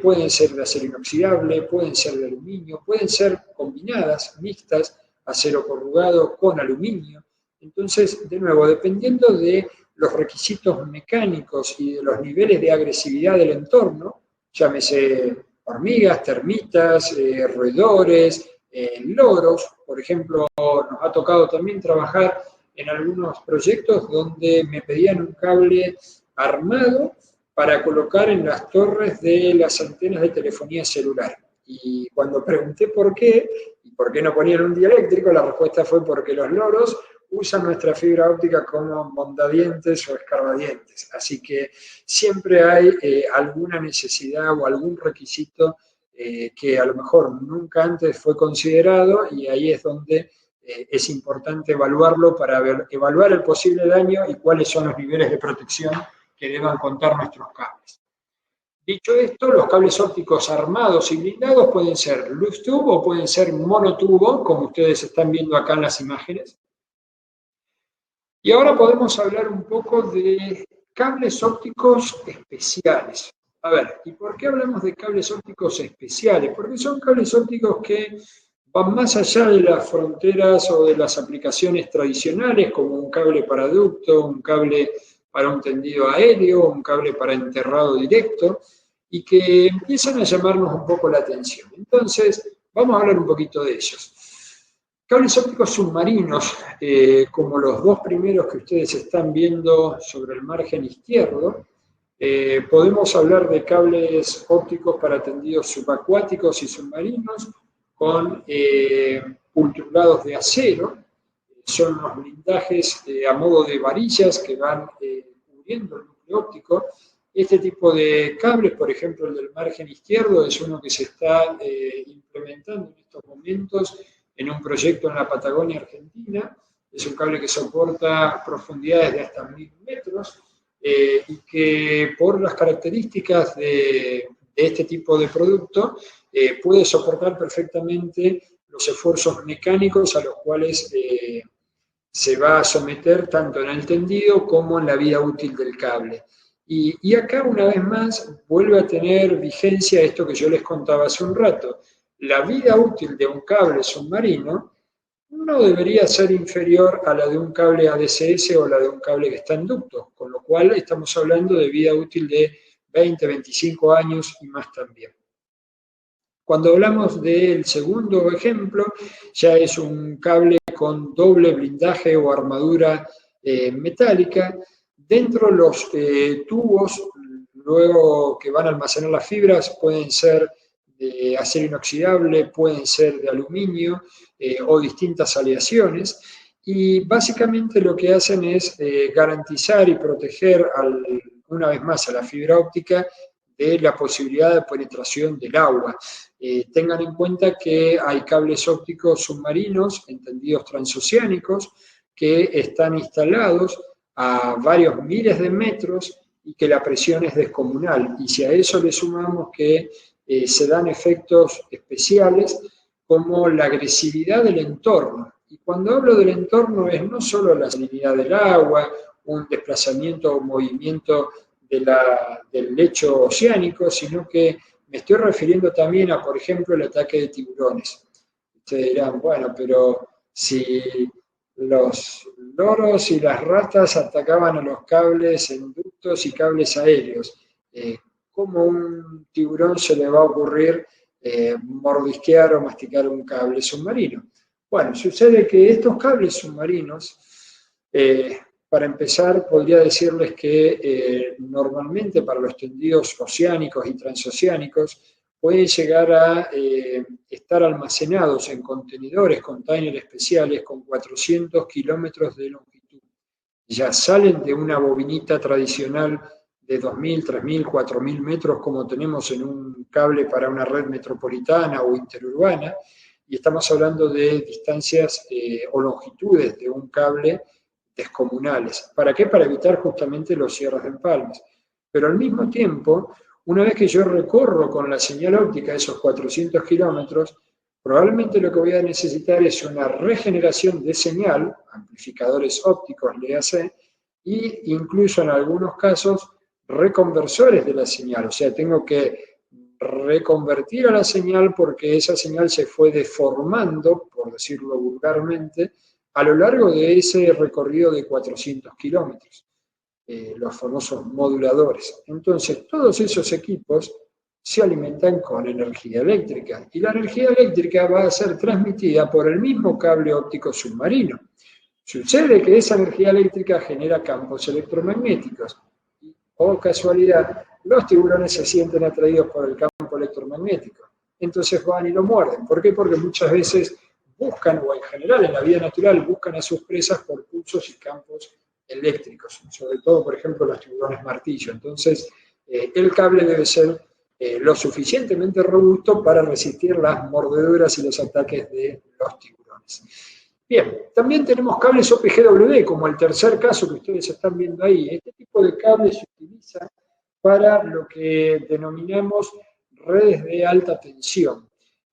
pueden ser de acero inoxidable, pueden ser de aluminio, pueden ser combinadas, mixtas, acero corrugado con aluminio. Entonces, de nuevo, dependiendo de los requisitos mecánicos y de los niveles de agresividad del entorno, llámese hormigas, termitas, roedores, loros, por ejemplo, nos ha tocado también trabajar en algunos proyectos donde me pedían un cable armado para colocar en las torres de las antenas de telefonía celular. Y cuando pregunté por qué, y ¿Por qué no ponían un dieléctrico? La respuesta fue porque los loros usan nuestra fibra óptica como mondadientes o escarbadientes. Así que siempre hay alguna necesidad o algún requisito que a lo mejor nunca antes fue considerado, y ahí es donde es importante evaluarlo para evaluar el posible daño y cuáles son los niveles de protección que deban contar nuestros cables. Dicho esto, los cables ópticos armados y blindados pueden ser luz tubo o pueden ser monotubo, como ustedes están viendo acá en las imágenes. Y ahora podemos hablar un poco de cables ópticos especiales. A ver, ¿y por qué hablamos de cables ópticos especiales? Porque son cables ópticos que van más allá de las fronteras o de las aplicaciones tradicionales, como un cable para ducto, un cable para un tendido aéreo, un cable para enterrado directo, y que empiezan a llamarnos un poco la atención. Entonces, vamos a hablar un poquito de ellos. Cables ópticos submarinos, como los dos primeros que ustedes están viendo sobre el margen izquierdo, podemos hablar de cables ópticos para tendidos subacuáticos y submarinos con pulturados de acero. Son unos blindajes a modo de varillas que van cubriendo el núcleo óptico. Este tipo de cables, por ejemplo el del margen izquierdo, es uno que se está implementando en estos momentos en un proyecto en la Patagonia Argentina. Es un cable que soporta profundidades de hasta 1000 metros y que por las características de este tipo de producto puede soportar perfectamente los esfuerzos mecánicos a los cuales se va a someter tanto en el tendido como en la vida útil del cable. Y acá, una vez más, vuelve a tener vigencia esto que yo les contaba hace un rato. La vida útil de un cable submarino no debería ser inferior a la de un cable ADSS o la de un cable que está en ducto, con lo cual estamos hablando de vida útil de 20, 25 años y más también. Cuando hablamos del segundo ejemplo, ya es un cable con doble blindaje o armadura metálica. Dentro los tubos, luego que van a almacenar las fibras, pueden ser de acero inoxidable, pueden ser de aluminio o distintas aleaciones, y básicamente lo que hacen es garantizar y proteger una vez más a la fibra óptica de la posibilidad de penetración del agua. Tengan en cuenta que hay cables ópticos submarinos, entendidos transoceánicos, que están instalados a varios miles de metros y que la presión es descomunal. Y si a eso le sumamos que se dan efectos especiales como la agresividad del entorno. Y cuando hablo del entorno es no solo la salinidad del agua, un desplazamiento o movimiento del lecho oceánico, sino que me estoy refiriendo también a, por ejemplo, el ataque de tiburones. Ustedes dirán, bueno, pero si los loros y las ratas atacaban a los cables en ductos y cables aéreos, ¿cómo a un tiburón se le va a ocurrir mordisquear o masticar un cable submarino? Bueno, sucede que estos cables submarinos, para empezar, podría decirles que normalmente para los tendidos oceánicos y transoceánicos pueden llegar a estar almacenados en contenedores, containers especiales con 400 kilómetros de longitud. Ya salen de una bobinita tradicional de 2.000, 3.000, 4.000 metros como tenemos en un cable para una red metropolitana o interurbana, y estamos hablando de distancias o longitudes de un cable descomunales. ¿Para qué? Para evitar justamente los cierres de empalmes. Pero al mismo tiempo, una vez que yo recorro con la señal óptica esos 400 kilómetros, probablemente lo que voy a necesitar es una regeneración de señal, amplificadores ópticos, léase, e incluso en algunos casos reconversores de la señal. O sea, tengo que reconvertir a la señal porque esa señal se fue deformando, por decirlo vulgarmente, a lo largo de ese recorrido de 400 kilómetros, los famosos moduladores. Entonces, todos esos equipos se alimentan con energía eléctrica, y la energía eléctrica va a ser transmitida por el mismo cable óptico submarino. Sucede que esa energía eléctrica genera campos electromagnéticos, y, oh casualidad, los tiburones se sienten atraídos por el campo electromagnético. Entonces van y lo muerden. ¿Por qué? Porque muchas veces buscan, o en general en la vida natural, buscan a sus presas por pulsos y campos eléctricos, sobre todo, por ejemplo, los tiburones martillo. Entonces, el cable debe ser lo suficientemente robusto para resistir las mordeduras y los ataques de los tiburones. Bien, también tenemos cables OPGW, como el tercer caso que ustedes están viendo ahí. Este tipo de cable se utiliza para lo que denominamos redes de alta tensión.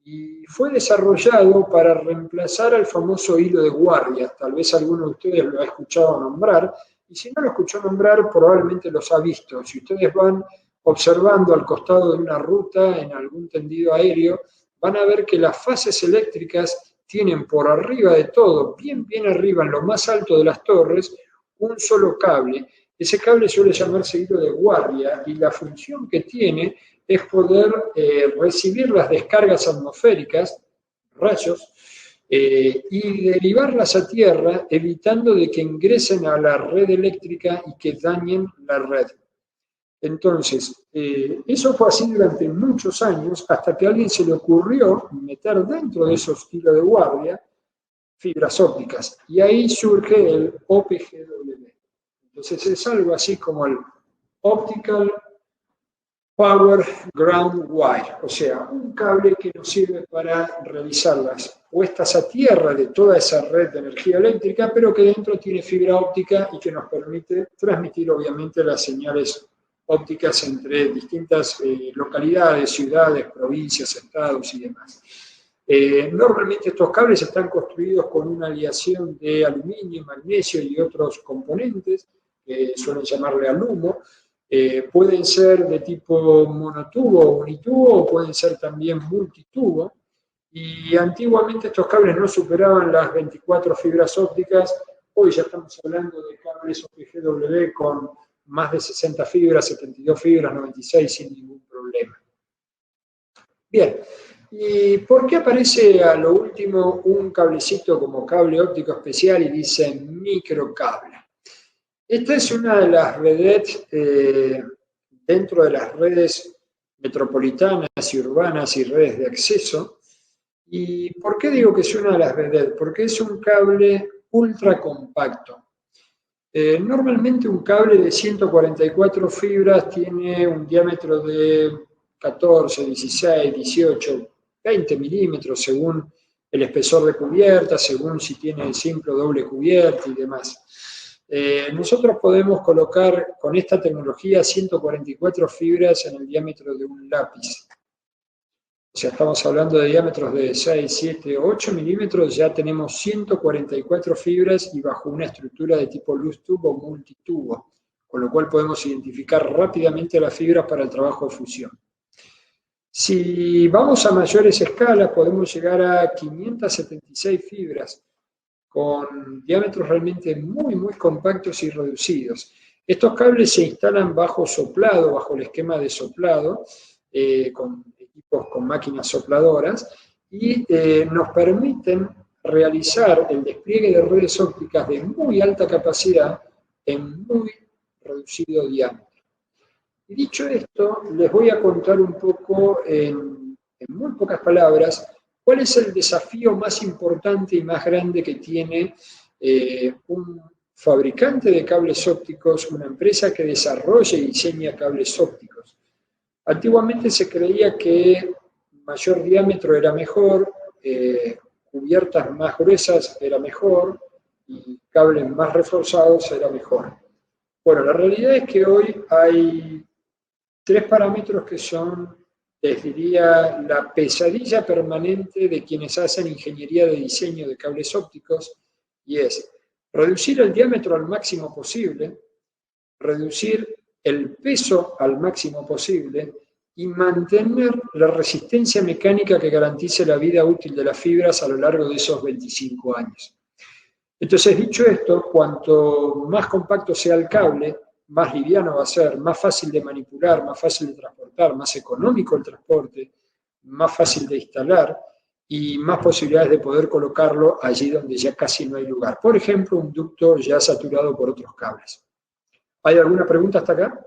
Y fue desarrollado para reemplazar al famoso hilo de guardia. Tal vez alguno de ustedes lo ha escuchado nombrar, y si no lo escuchó nombrar, probablemente los ha visto. Si ustedes van observando al costado de una ruta, en algún tendido aéreo, van a ver que las fases eléctricas tienen por arriba de todo, bien arriba, en lo más alto de las torres, un solo cable. Ese cable suele llamarse hilo de guardia, y la función que tiene es poder recibir las descargas atmosféricas, rayos, y derivarlas a tierra, evitando de que ingresen a la red eléctrica y que dañen la red. Entonces, eso fue así durante muchos años, hasta que a alguien se le ocurrió meter dentro de esos hilos de guardia fibras ópticas, y ahí surge el OPGW. Entonces es algo así como el Optical Power Ground Wire, o sea, un cable que nos sirve para realizar las puestas a tierra de toda esa red de energía eléctrica, pero que dentro tiene fibra óptica y que nos permite transmitir obviamente las señales ópticas entre distintas localidades, ciudades, provincias, estados y demás. Normalmente estos cables están construidos con una aleación de aluminio, magnesio y otros componentes, que suelen llamarle alumo. Pueden ser de tipo monotubo o unitubo, o pueden ser también multitubo. Y antiguamente estos cables no superaban las 24 fibras ópticas. Hoy ya estamos hablando de cables OPGW con más de 60 fibras, 72 fibras, 96 sin ningún problema. Bien, ¿y por qué aparece a lo último un cablecito como cable óptico especial y dice microcable? Esta es una de las redes, dentro de las redes metropolitanas y urbanas y redes de acceso. ¿Y por qué digo que es una de las redes? Porque es un cable ultra compacto. Normalmente un cable de 144 fibras tiene un diámetro de 14, 16, 18, 20 milímetros según el espesor de cubierta, según si tiene simple o doble cubierta y demás. Nosotros podemos colocar con esta tecnología 144 fibras en el diámetro de un lápiz. O sea, estamos hablando de diámetros de 6, 7, 8 milímetros, ya tenemos 144 fibras y bajo una estructura de tipo loose tube o multitubo, con lo cual podemos identificar rápidamente las fibras para el trabajo de fusión. Si vamos a mayores escalas, podemos llegar a 576 fibras, con diámetros realmente muy compactos y reducidos. Estos cables se instalan bajo soplado, bajo el esquema de soplado, con equipos con máquinas sopladoras, y nos permiten realizar el despliegue de redes ópticas de muy alta capacidad en muy reducido diámetro. Y dicho esto, les voy a contar un poco, en muy pocas palabras, cuál es el desafío más importante y más grande que tiene un fabricante de cables ópticos, una empresa que desarrolla y diseña cables ópticos. Antiguamente se creía que mayor diámetro era mejor, cubiertas más gruesas era mejor y cables más reforzados era mejor. Bueno, la realidad es que hoy hay tres parámetros que son, les diría, la pesadilla permanente de quienes hacen ingeniería de diseño de cables ópticos, y es reducir el diámetro al máximo posible, reducir el peso al máximo posible y mantener la resistencia mecánica que garantice la vida útil de las fibras a lo largo de esos 25 años. Entonces, dicho esto, cuanto más compacto sea el cable, más liviano va a ser, más fácil de manipular, más fácil de transportar, más económico el transporte, más fácil de instalar y más posibilidades de poder colocarlo allí donde ya casi no hay lugar. Por ejemplo, un ducto ya saturado por otros cables. ¿Hay alguna pregunta hasta acá?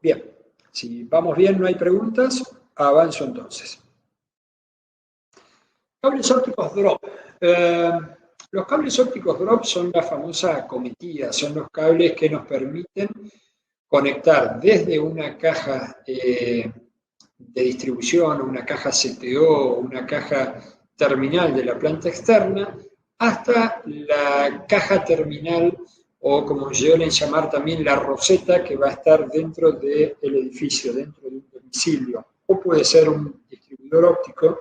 Bien. Si vamos bien, no hay preguntas, avanzo entonces. Cables ópticos drop. Los cables ópticos drop son la famosa acometida, son los cables que nos permiten conectar desde una caja de distribución, una caja CTO, una caja terminal de la planta externa, hasta la caja terminal, o como suelen llamar también la roseta, que va a estar dentro del edificio, dentro de un domicilio, o puede ser un distribuidor óptico,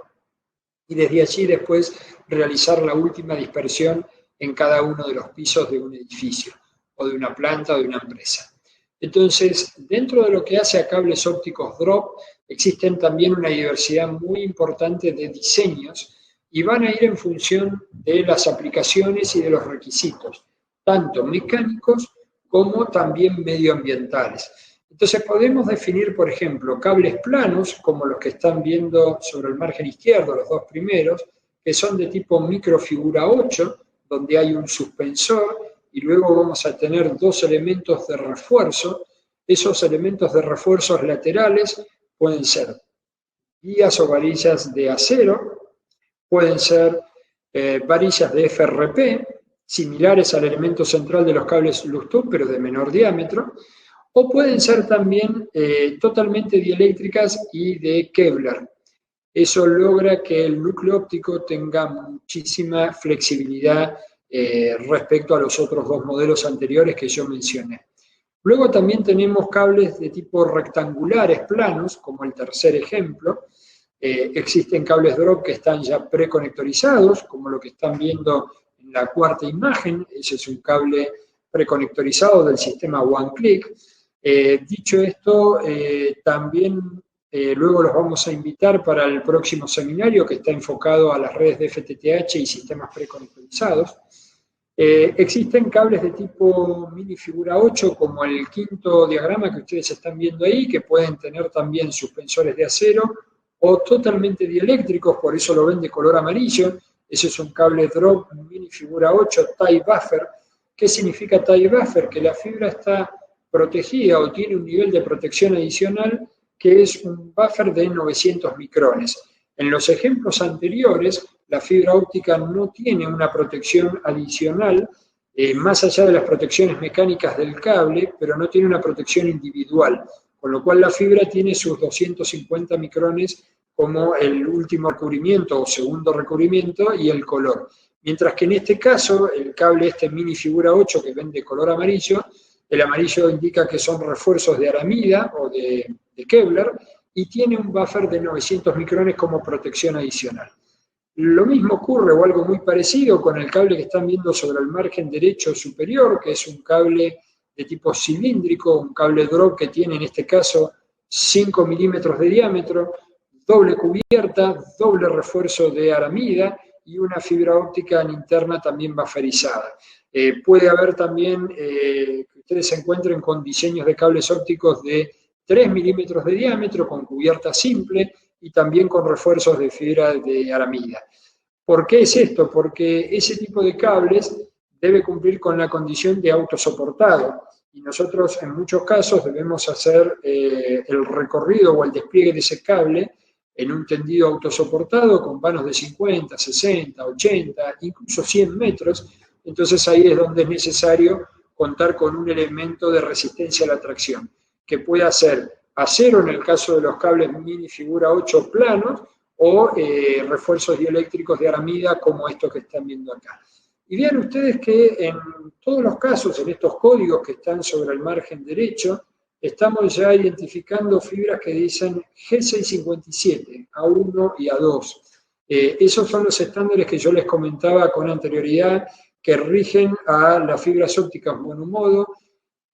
y desde allí después realizar la última dispersión en cada uno de los pisos de un edificio, o de una planta o de una empresa. Entonces, dentro de lo que hace a cables ópticos drop, existen también una diversidad muy importante de diseños y van a ir en función de las aplicaciones y de los requisitos, tanto mecánicos como también medioambientales. Entonces podemos definir, por ejemplo, cables planos, como los que están viendo sobre el margen izquierdo, los dos primeros, que son de tipo microfigura 8, donde hay un suspensor, y luego vamos a tener dos elementos de refuerzo. Esos elementos de refuerzos laterales pueden ser guías o varillas de acero, pueden ser varillas de FRP, similares al elemento central de los cables Lux-Tube, pero de menor diámetro, o pueden ser también totalmente dieléctricas y de Kevlar. Eso logra que el núcleo óptico tenga muchísima flexibilidad respecto a los otros dos modelos anteriores que yo mencioné. Luego también tenemos cables de tipo rectangulares planos, como el tercer ejemplo. Existen cables drop que están ya preconectorizados, como lo que están viendo en la cuarta imagen. Ese es un cable preconectorizado del sistema OneClick. Dicho esto, también luego los vamos a invitar para el próximo seminario que está enfocado a las redes de FTTH y sistemas preconectorizados. Existen cables de tipo mini figura 8, como el quinto diagrama que ustedes están viendo ahí, que pueden tener también suspensores de acero o totalmente dieléctricos, por eso lo ven de color amarillo. Ese es un cable drop mini figura 8 tie buffer. ¿Qué significa tie buffer? Que la fibra está protegida o tiene un nivel de protección adicional que es un buffer de 900 micrones. En los ejemplos anteriores, la fibra óptica no tiene una protección adicional, más allá de las protecciones mecánicas del cable, pero no tiene una protección individual, con lo cual la fibra tiene sus 250 micrones como el último recubrimiento o segundo recubrimiento y el color. Mientras que en este caso, el cable este mini figura 8 que ven de color amarillo, el amarillo indica que son refuerzos de aramida o de Kevlar y tiene un buffer de 900 micrones como protección adicional. Lo mismo ocurre o algo muy parecido con el cable que están viendo sobre el margen derecho superior, que es un cable de tipo cilíndrico, un cable drop que tiene en este caso 5 milímetros de diámetro, doble cubierta, doble refuerzo de aramida y una fibra óptica interna también bufferizada. Puede haber también que ustedes se encuentren con diseños de cables ópticos de 3 milímetros de diámetro, con cubierta simple y también con refuerzos de fibra de aramida. ¿Por qué es esto? Porque ese tipo de cables debe cumplir con la condición de autosoportado y nosotros en muchos casos debemos hacer el recorrido o el despliegue de ese cable en un tendido autosoportado con vanos de 50, 60, 80, incluso 100 metros. Entonces ahí es donde es necesario contar con un elemento de resistencia a la tracción, que pueda ser acero en el caso de los cables mini figura 8 planos o refuerzos dieléctricos de aramida como estos que están viendo acá. Y vean ustedes que en todos los casos, en estos códigos que están sobre el margen derecho, estamos ya identificando fibras que dicen G657, A1 y A2. Esos son los estándares que yo les comentaba con anterioridad que rigen a las fibras ópticas monomodo,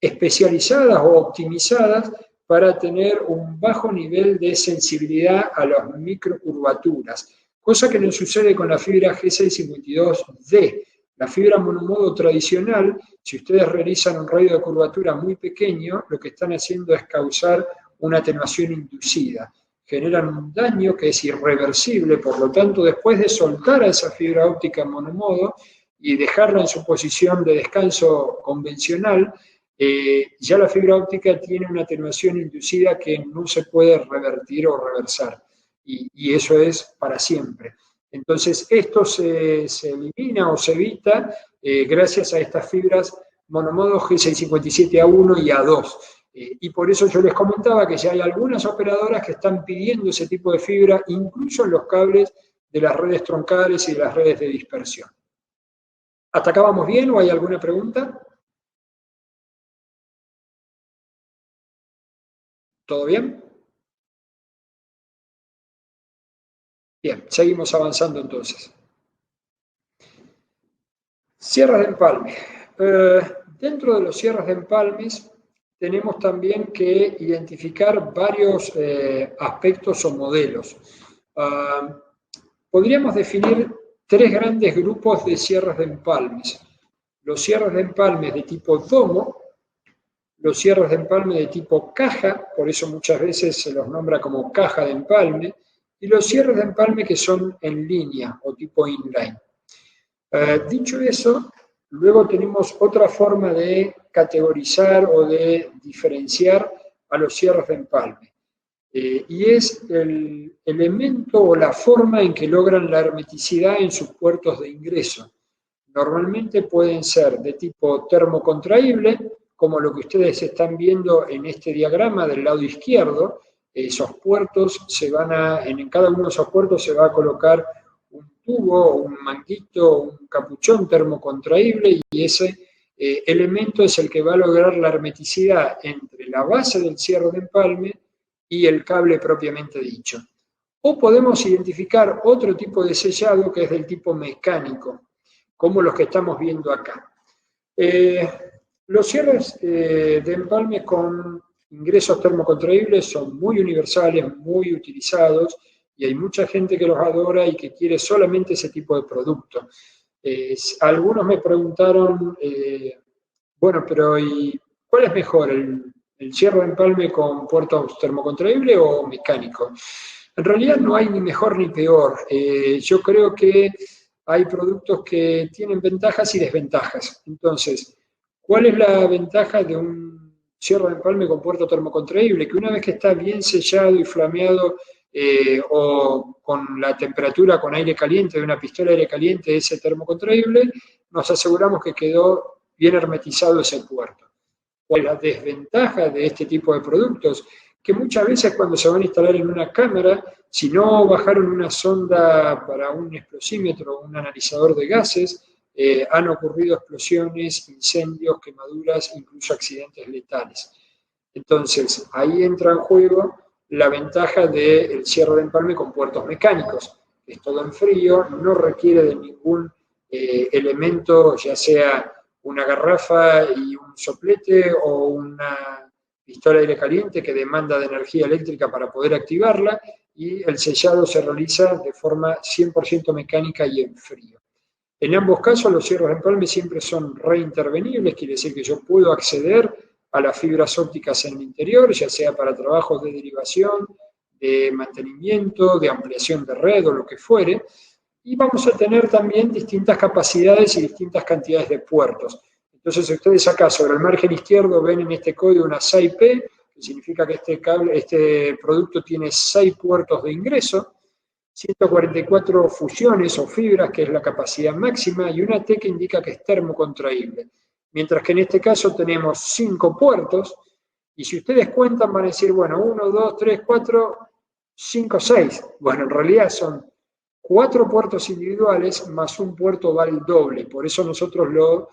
especializadas o optimizadas para tener un bajo nivel de sensibilidad a las microcurvaturas, cosa que no sucede con la fibra G652D. La fibra monomodo tradicional, si ustedes realizan un radio de curvatura muy pequeño, lo que están haciendo es causar una atenuación inducida. Generan un daño que es irreversible, por lo tanto, después de soltar a esa fibra óptica monomodo y dejarla en su posición de descanso convencional, ya la fibra óptica tiene una atenuación inducida que no se puede revertir o reversar, y eso es para siempre. Entonces, esto se elimina o se evita gracias a estas fibras monomodo G657A1 y A2. Y por eso yo les comentaba que ya hay algunas operadoras que están pidiendo ese tipo de fibra, incluso en los cables de las redes troncales y de las redes de dispersión. ¿Hasta acá vamos bien o hay alguna pregunta? ¿Todo bien? Bien, seguimos avanzando entonces. Cierres de empalme. Dentro de los cierres de empalmes tenemos también que identificar varios aspectos o modelos. Podríamos definir tres grandes grupos de cierres de empalmes. Los cierres de empalmes de tipo domo, los cierres de empalme de tipo caja, por eso muchas veces se los nombra como caja de empalme, y los cierres de empalme que son en línea o tipo inline. Dicho eso, luego tenemos otra forma de categorizar o de diferenciar a los cierres de empalme. Y es el elemento o la forma en que logran la hermeticidad en sus puertos de ingreso. Normalmente pueden ser de tipo termocontraíble, como lo que ustedes están viendo en este diagrama del lado izquierdo. Esos puertos en cada uno de esos puertos se va a colocar un tubo, un manguito, un capuchón termocontraíble, y ese elemento es el que va a lograr la hermeticidad entre la base del cierre de empalme y el cable propiamente dicho. O podemos identificar otro tipo de sellado que es del tipo mecánico, como los que estamos viendo acá. Los cierres de empalme con ingresos termocontraíbles son muy universales, muy utilizados, y hay mucha gente que los adora y que quiere solamente ese tipo de producto. Algunos me preguntaron, bueno, pero ¿y cuál es mejor, el cierre de empalme con puertos termocontraíble o mecánico? En realidad no hay ni mejor ni peor. Yo creo que hay productos que tienen ventajas y desventajas. Entonces, ¿cuál es la ventaja de un cierre de empalme con puerto termocontraíble? Que una vez que está bien sellado y flameado, o con la temperatura con aire caliente de una pistola de aire caliente, ese termocontraíble, nos aseguramos que quedó bien hermetizado ese puerto. ¿Cuál es la desventaja de este tipo de productos? Que muchas veces cuando se van a instalar en una cámara, si no bajaron una sonda para un explosímetro o un analizador de gases, han ocurrido explosiones, incendios, quemaduras, incluso accidentes letales. Entonces, ahí entra en juego la ventaja del cierre de empalme con puertos mecánicos. Es todo en frío, no requiere de ningún elemento, ya sea una garrafa y un soplete o una pistola de aire caliente que demanda de energía eléctrica para poder activarla, y el sellado se realiza de forma 100% mecánica y en frío. En ambos casos los cierres de empalme siempre son reintervenibles, quiere decir que yo puedo acceder a las fibras ópticas en el interior, ya sea para trabajos de derivación, de mantenimiento, de ampliación de red o lo que fuere, y vamos a tener también distintas capacidades y distintas cantidades de puertos. Entonces ustedes acá sobre el margen izquierdo ven en este código una 6P, que significa que este producto tiene 6 puertos de ingreso, 144 fusiones o fibras, que es la capacidad máxima, y una T que indica que es termocontraíble. Mientras que en este caso tenemos 5 puertos, y si ustedes cuentan van a decir, bueno, 1, 2, 3, 4, 5, 6. Bueno, en realidad son 4 puertos individuales más un puerto Val doble. Por eso nosotros lo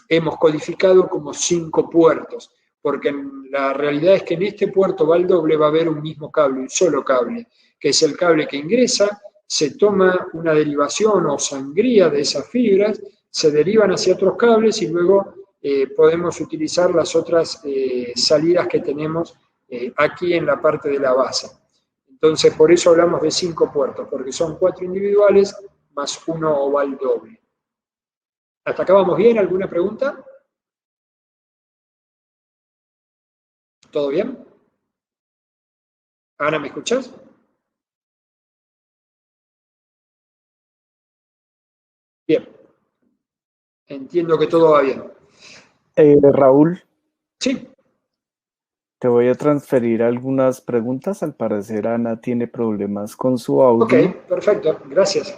hemos codificado como 5 puertos, porque la realidad es que en este puerto Val doble va a haber un mismo cable, un solo cable, que es el cable que ingresa, se toma una derivación o sangría de esas fibras, se derivan hacia otros cables y luego podemos utilizar las otras salidas que tenemos aquí en la parte de la base. Entonces, por eso hablamos de 5 puertos, porque son 4 individuales más uno oval doble. ¿Hasta acá vamos bien? ¿Alguna pregunta? ¿Todo bien? Ana, ¿me escuchás? Bien. Entiendo que todo va bien. Raúl, Sí, te voy a transferir algunas preguntas. Al parecer Ana tiene problemas con su ok, audio, perfecto, gracias.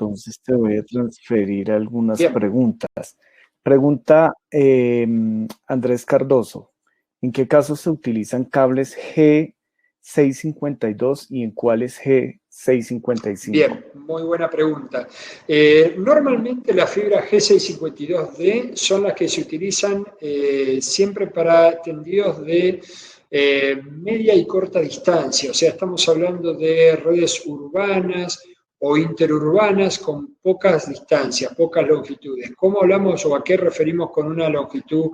entonces te voy a transferir algunas Bien, preguntas. Pregunta Andrés Cardoso. ¿En qué casos se utilizan cables G652 y en cuáles G655? bien, muy buena pregunta. Normalmente las fibras G652D son las que se utilizan siempre para tendidos de media y corta distancia, o sea, estamos hablando de redes urbanas o interurbanas con pocas distancias, pocas longitudes. ¿Cómo hablamos o a qué referimos con una longitud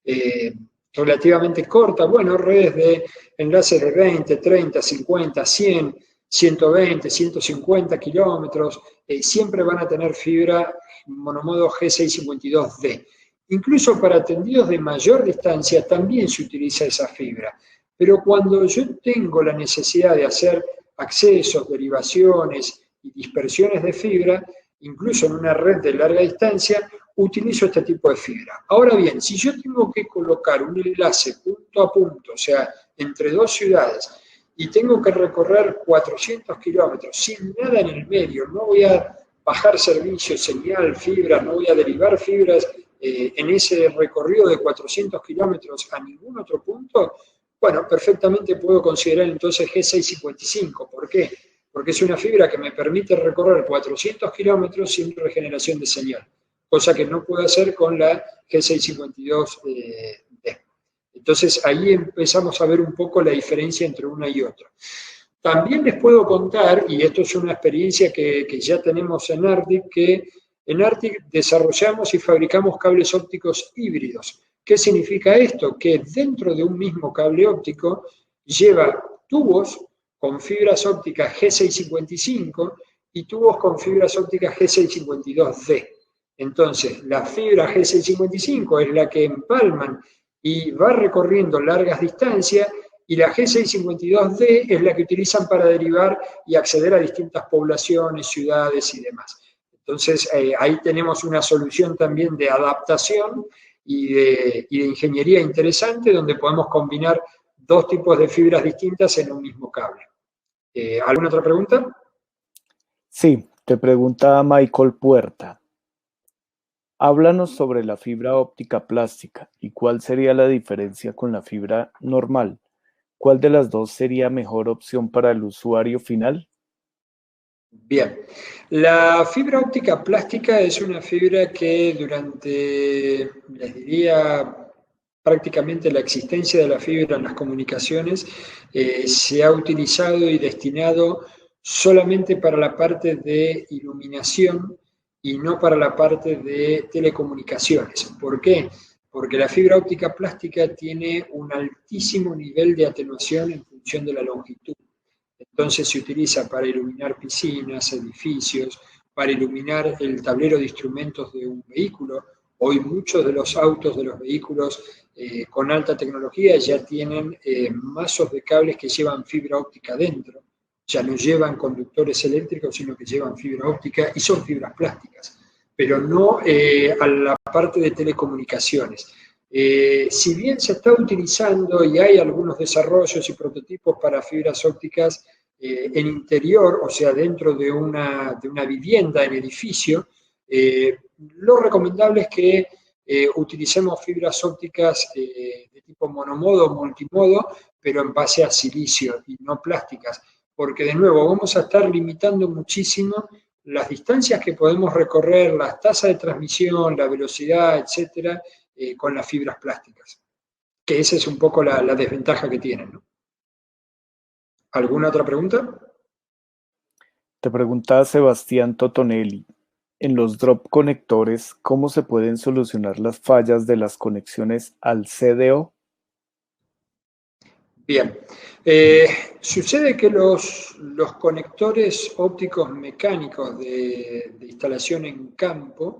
eh, relativamente corta? Bueno, redes de enlaces de 20, 30, 50, 100, 120, 150 kilómetros, siempre van a tener fibra monomodo G652D. Incluso para tendidos de mayor distancia también se utiliza esa fibra. Pero cuando yo tengo la necesidad de hacer accesos, derivaciones y dispersiones de fibra, incluso en una red de larga distancia, utilizo este tipo de fibra. Ahora bien, si yo tengo que colocar un enlace punto a punto, o sea, entre dos ciudades, y tengo que recorrer 400 kilómetros sin nada en el medio, no voy a bajar servicios, señal, fibras, no voy a derivar fibras en ese recorrido de 400 kilómetros a ningún otro punto, bueno, perfectamente puedo considerar entonces G655. ¿Por qué? Porque es una fibra que me permite recorrer 400 kilómetros sin regeneración de señal, cosa que no puedo hacer con la G652D. Entonces ahí empezamos a ver un poco la diferencia entre una y otra. También les puedo contar, y esto es una experiencia que ya tenemos en Arctic, que en Arctic desarrollamos y fabricamos cables ópticos híbridos. ¿Qué significa esto? Que dentro de un mismo cable óptico lleva tubos con fibras ópticas G655 y tubos con fibras ópticas G652D. Entonces, la fibra G655 es la que empalman y va recorriendo largas distancias, y la G652D es la que utilizan para derivar y acceder a distintas poblaciones, ciudades y demás. Entonces, ahí tenemos una solución también de adaptación y de ingeniería interesante, donde podemos combinar dos tipos de fibras distintas en un mismo cable. ¿Alguna otra pregunta? Sí, te pregunta Michael Puerta. Háblanos sobre la fibra óptica plástica y cuál sería la diferencia con la fibra normal. ¿Cuál de las dos sería mejor opción para el usuario final? Bien, la fibra óptica plástica es una fibra que durante, les diría, prácticamente la existencia de la fibra en las comunicaciones se ha utilizado y destinado solamente para la parte de iluminación y no para la parte de telecomunicaciones. ¿Por qué? Porque la fibra óptica plástica tiene un altísimo nivel de atenuación en función de la longitud. Entonces se utiliza para iluminar piscinas, edificios, para iluminar el tablero de instrumentos de un vehículo. Hoy muchos de los autos, de los vehículos con alta tecnología ya tienen mazos de cables que llevan fibra óptica dentro. Ya no llevan conductores eléctricos, sino que llevan fibra óptica y son fibras plásticas, pero no a la parte de telecomunicaciones. Si bien se está utilizando y hay algunos desarrollos y prototipos para fibras ópticas en interior, o sea, dentro de una vivienda, en edificio, lo recomendable es que utilicemos fibras ópticas de tipo monomodo o multimodo, pero en base a silicio y no plásticas, porque de nuevo vamos a estar limitando muchísimo las distancias que podemos recorrer, las tasas de transmisión, la velocidad, etcétera, con las fibras plásticas, que esa es un poco la desventaja que tienen, ¿no? ¿Alguna otra pregunta? Te pregunta Sebastián Totonelli. En los drop conectores, ¿cómo se pueden solucionar las fallas de las conexiones al CDO? Bien. Sucede que los conectores ópticos mecánicos de instalación en campo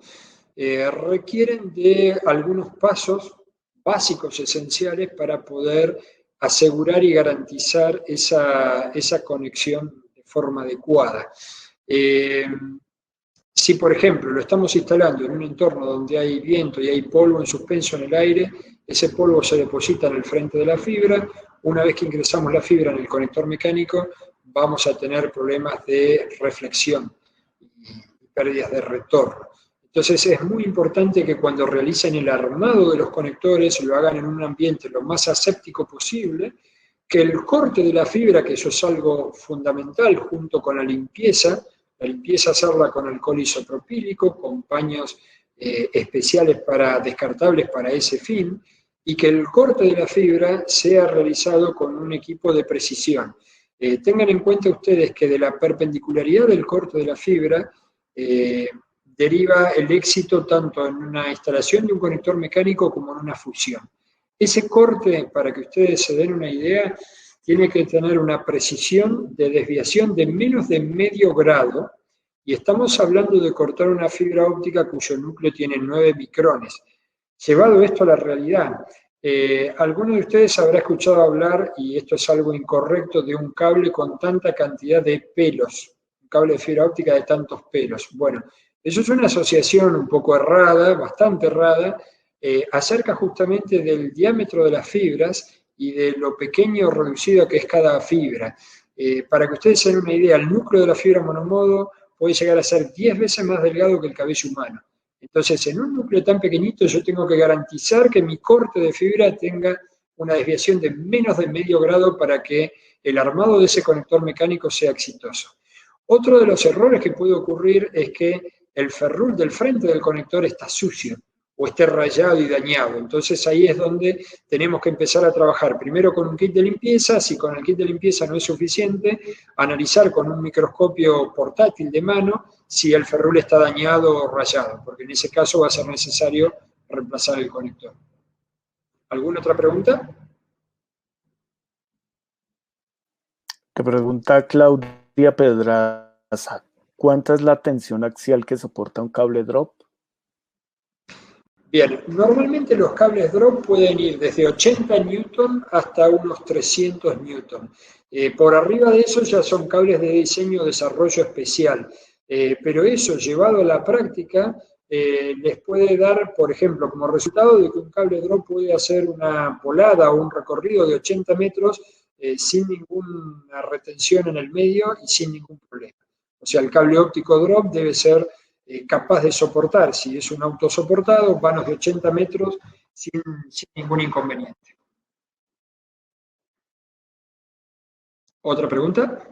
requieren de algunos pasos básicos, esenciales, para poder asegurar y garantizar esa conexión de forma adecuada. Si, por ejemplo, lo estamos instalando en un entorno donde hay viento y hay polvo en suspenso en el aire, ese polvo se deposita en el frente de la fibra. Una vez que ingresamos la fibra en el conector mecánico, vamos a tener problemas de reflexión y pérdidas de retorno. Entonces es muy importante que cuando realicen el armado de los conectores lo hagan en un ambiente lo más aséptico posible, que el corte de la fibra, que eso es algo fundamental junto con la limpieza hacerla con alcohol isopropílico, con paños especiales descartables para ese fin, y que el corte de la fibra sea realizado con un equipo de precisión. Tengan en cuenta ustedes que de la perpendicularidad del corte de la fibra deriva el éxito tanto en una instalación de un conector mecánico como en una fusión. Ese corte, para que ustedes se den una idea, tiene que tener una precisión de desviación de menos de medio grado, y estamos hablando de cortar una fibra óptica cuyo núcleo tiene 9 micrones. Llevado esto a la realidad, alguno de ustedes habrá escuchado hablar, y esto es algo incorrecto, de un cable con tanta cantidad de pelos, un cable de fibra óptica de tantos pelos. Bueno, eso es una asociación un poco errada, bastante errada, acerca justamente del diámetro de las fibras y de lo pequeño o reducido que es cada fibra. Para que ustedes se den una idea, el núcleo de la fibra monomodo puede llegar a ser 10 veces más delgado que el cabello humano. Entonces, en un núcleo tan pequeñito yo tengo que garantizar que mi corte de fibra tenga una desviación de menos de medio grado para que el armado de ese conector mecánico sea exitoso. Otro de los errores que puede ocurrir es que el ferrule del frente del conector está sucio o esté rayado y dañado. Entonces ahí es donde tenemos que empezar a trabajar primero con un kit de limpieza. Si con el kit de limpieza no es suficiente, analizar con un microscopio portátil de mano si el ferrule está dañado o rayado, porque en ese caso va a ser necesario reemplazar el conector. ¿Alguna otra pregunta? Te pregunta Claudia Pedraza, ¿cuánta es la tensión axial que soporta un cable drop? Bien, normalmente los cables drop pueden ir desde 80 newton hasta unos 300 newton. Por arriba de eso ya son cables de diseño o desarrollo especial, pero eso llevado a la práctica les puede dar, por ejemplo, como resultado de que un cable drop puede hacer una volada o un recorrido de 80 metros sin ninguna retención en el medio y sin ningún problema. O sea, el cable óptico drop debe ser capaz de soportar, si es un auto soportado, vanos de 80 metros sin ningún inconveniente. ¿Otra pregunta?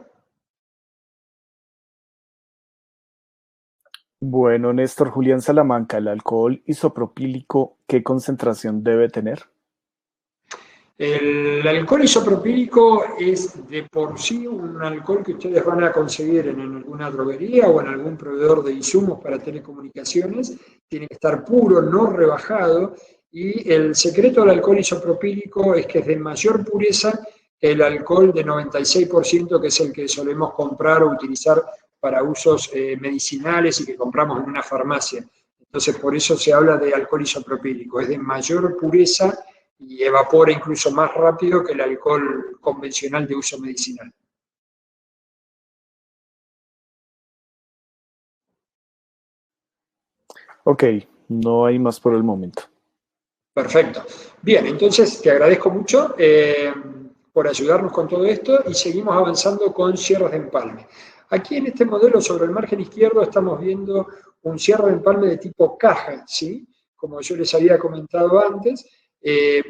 Bueno, Néstor, Julián Salamanca, ¿el alcohol isopropílico qué concentración debe tener? El alcohol isopropílico es de por sí un alcohol que ustedes van a conseguir en alguna droguería o en algún proveedor de insumos para telecomunicaciones. Tiene que estar puro, no rebajado, y el secreto del alcohol isopropílico es que es de mayor pureza que el alcohol de 96%, que es el que solemos comprar o utilizar para usos medicinales y que compramos en una farmacia. Entonces, por eso se habla de alcohol isopropílico. Es de mayor pureza y evapora incluso más rápido que el alcohol convencional de uso medicinal. Ok, no hay más por el momento. Perfecto. Bien, entonces te agradezco mucho por ayudarnos con todo esto y seguimos avanzando con cierres de empalme. Aquí en este modelo sobre el margen izquierdo estamos viendo un cierre de empalme de tipo caja, ¿sí? Como yo les había comentado antes.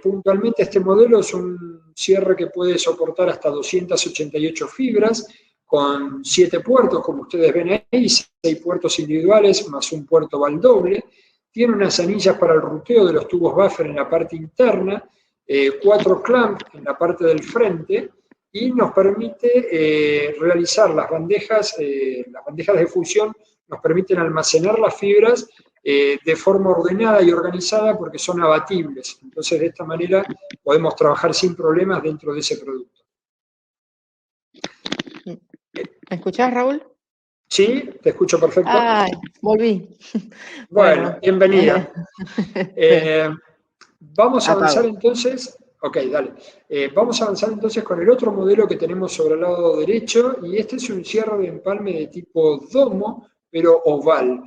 Puntualmente este modelo es un cierre que puede soportar hasta 288 fibras con 7 puertos, como ustedes ven ahí, 6 puertos individuales más un puerto valdoble. Tiene unas anillas para el ruteo de los tubos buffer en la parte interna, 4 clamps en la parte del frente, y nos permite realizar las bandejas de fusión, nos permiten almacenar las fibras de forma ordenada y organizada porque son abatibles. Entonces, de esta manera podemos trabajar sin problemas dentro de ese producto. ¿Me escuchás, Raúl? Sí, te escucho perfecto. Ay, volví. Bueno, bienvenida. Vamos a avanzar entonces. Ok, dale. Vamos a avanzar entonces con el otro modelo que tenemos sobre el lado derecho, y este es un cierre de empalme de tipo domo pero oval.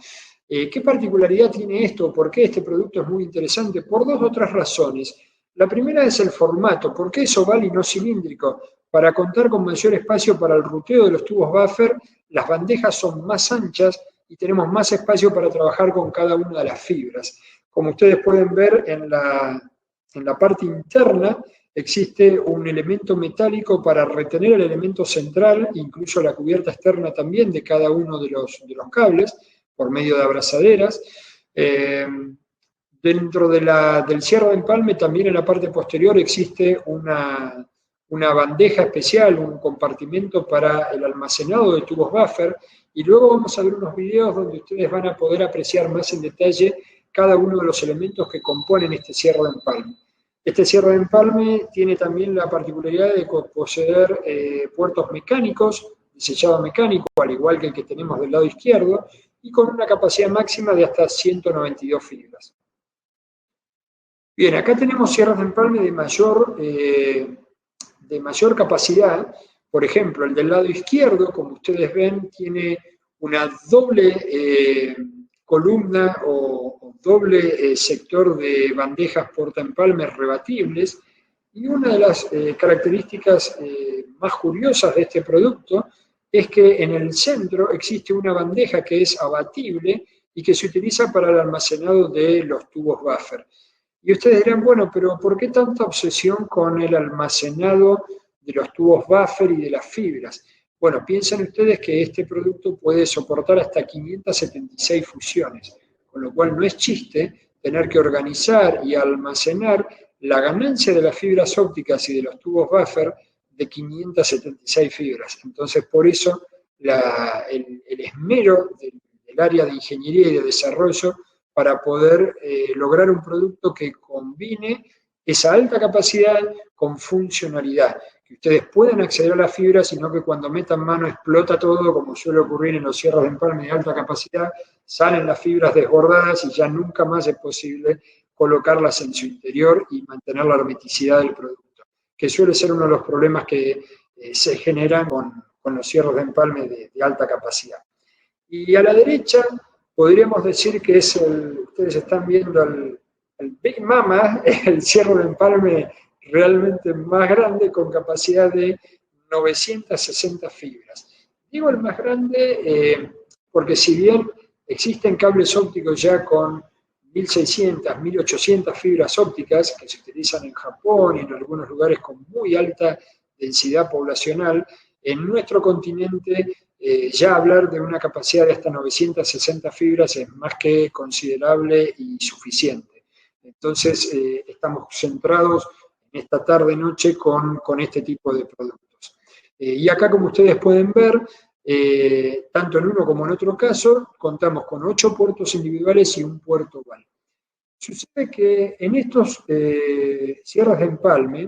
¿Qué particularidad tiene esto? ¿Por qué este producto es muy interesante? Por dos o tres razones. La primera es el formato. ¿Por qué es oval y no cilíndrico? Para contar con mayor espacio para el ruteo de los tubos buffer, las bandejas son más anchas y tenemos más espacio para trabajar con cada una de las fibras. Como ustedes pueden ver en la parte interna, existe un elemento metálico para retener el elemento central, incluso la cubierta externa también de cada uno de los cables, por medio de abrazaderas. Dentro del cierre de empalme, también en la parte posterior existe una bandeja especial, un compartimento para el almacenado de tubos buffer, y luego vamos a ver unos videos donde ustedes van a poder apreciar más en detalle cada uno de los elementos que componen este cierre de empalme. Este cierre de empalme tiene también la particularidad de poseer puertos mecánicos, desechado mecánico, al igual que el que tenemos del lado izquierdo, y con una capacidad máxima de hasta 192 fibras. Bien, acá tenemos cierres de empalme de mayor capacidad. Por ejemplo, el del lado izquierdo, como ustedes ven, tiene una doble columna o doble sector de bandejas portaempalmes rebatibles, y una de las características más curiosas de este producto es que en el centro existe una bandeja que es abatible y que se utiliza para el almacenado de los tubos buffer. Y ustedes dirán, bueno, pero ¿por qué tanta obsesión con el almacenado de los tubos buffer y de las fibras? Bueno, piensen ustedes que este producto puede soportar hasta 576 fusiones, con lo cual no es chiste tener que organizar y almacenar la ganancia de las fibras ópticas y de los tubos buffer de 576 fibras. Entonces, por eso el esmero del área de ingeniería y de desarrollo para poder lograr un producto que combine esa alta capacidad con funcionalidad, que ustedes puedan acceder a las fibras, sino que cuando metan mano explota todo, como suele ocurrir en los cierres de empalme de alta capacidad, salen las fibras desbordadas y ya nunca más es posible colocarlas en su interior y mantener la hermeticidad del producto, que suele ser uno de los problemas que se generan con los cierres de empalme de alta capacidad. Y a la derecha podríamos decir que ustedes están viendo el Big Mama, el cierre de empalme realmente más grande, con capacidad de 960 fibras. Digo el más grande porque si bien existen cables ópticos ya con 1.600, 1.800 fibras ópticas que se utilizan en Japón y en algunos lugares con muy alta densidad poblacional, en nuestro continente ya hablar de una capacidad de hasta 960 fibras es más que considerable y suficiente. Entonces, estamos centrados en esta tarde-noche con este tipo de productos. Y acá, como ustedes pueden ver, tanto en uno como en otro caso, contamos con 8 puertos individuales y un puerto oval. Sucede que en estos cierres de empalme,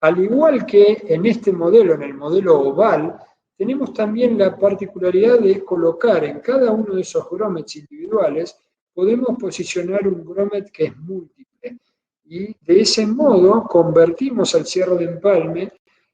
al igual que en este modelo, en el modelo oval, tenemos también la particularidad de colocar en cada uno de esos grommets individuales, podemos posicionar un grommet que es múltiple. Y de ese modo convertimos al cierre de empalme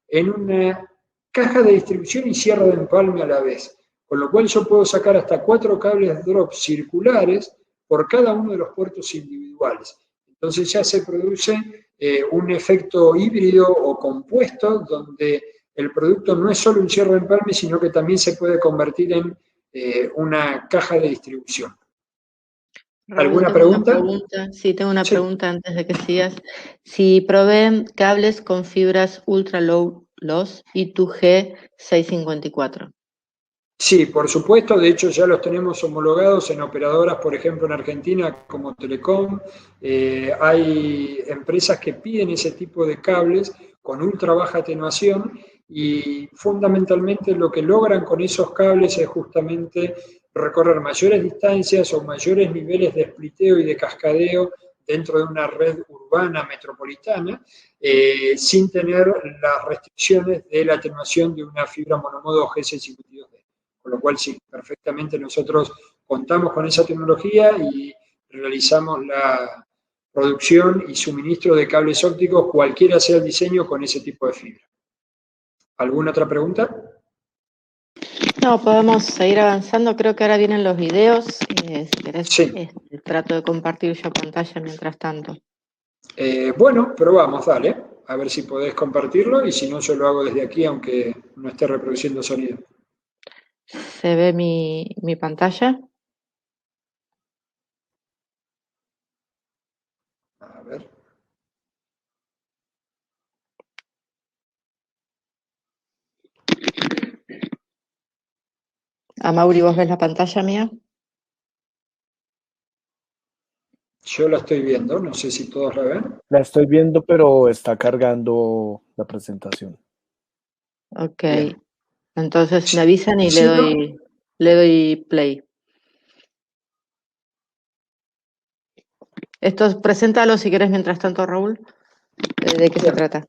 en una caja de distribución y cierre de empalme a la vez. Con lo cual yo puedo sacar hasta 4 cables drop circulares por cada uno de los puertos individuales. Entonces ya se produce un efecto híbrido o compuesto donde el producto no es solo un cierre de empalme, sino que también se puede convertir en una caja de distribución. Raúl, ¿Alguna pregunta? Sí, tengo una pregunta antes de que sigas. Si proveen cables con fibras ultra low loss I2G 654. Sí, por supuesto, de hecho ya los tenemos homologados en operadoras, por ejemplo, en Argentina como Telecom. Hay empresas que piden ese tipo de cables con ultra baja atenuación y fundamentalmente lo que logran con esos cables es justamente recorrer mayores distancias o mayores niveles de spliteo y de cascadeo dentro de una red urbana metropolitana, sin tener las restricciones de la atenuación de una fibra monomodo G652D. Con lo cual, sí, perfectamente nosotros contamos con esa tecnología y realizamos la producción y suministro de cables ópticos, cualquiera sea el diseño, con ese tipo de fibra. ¿Alguna otra pregunta? No, podemos seguir avanzando. Creo que ahora vienen los videos. Si querés, Sí. trato de compartir yo pantalla mientras tanto. Bueno, probamos, dale. A ver si podés compartirlo y si no, yo lo hago desde aquí, aunque no esté reproduciendo sonido. ¿Se ve mi pantalla? A ver. Mauri, ¿vos ves la pantalla mía? Yo la estoy viendo, no sé si todos la ven. La estoy viendo, pero está cargando la presentación. Ok. Bien. Entonces me avisan y Si no, le doy play. Preséntalo si querés mientras tanto, Raúl. ¿De qué se bien. trata?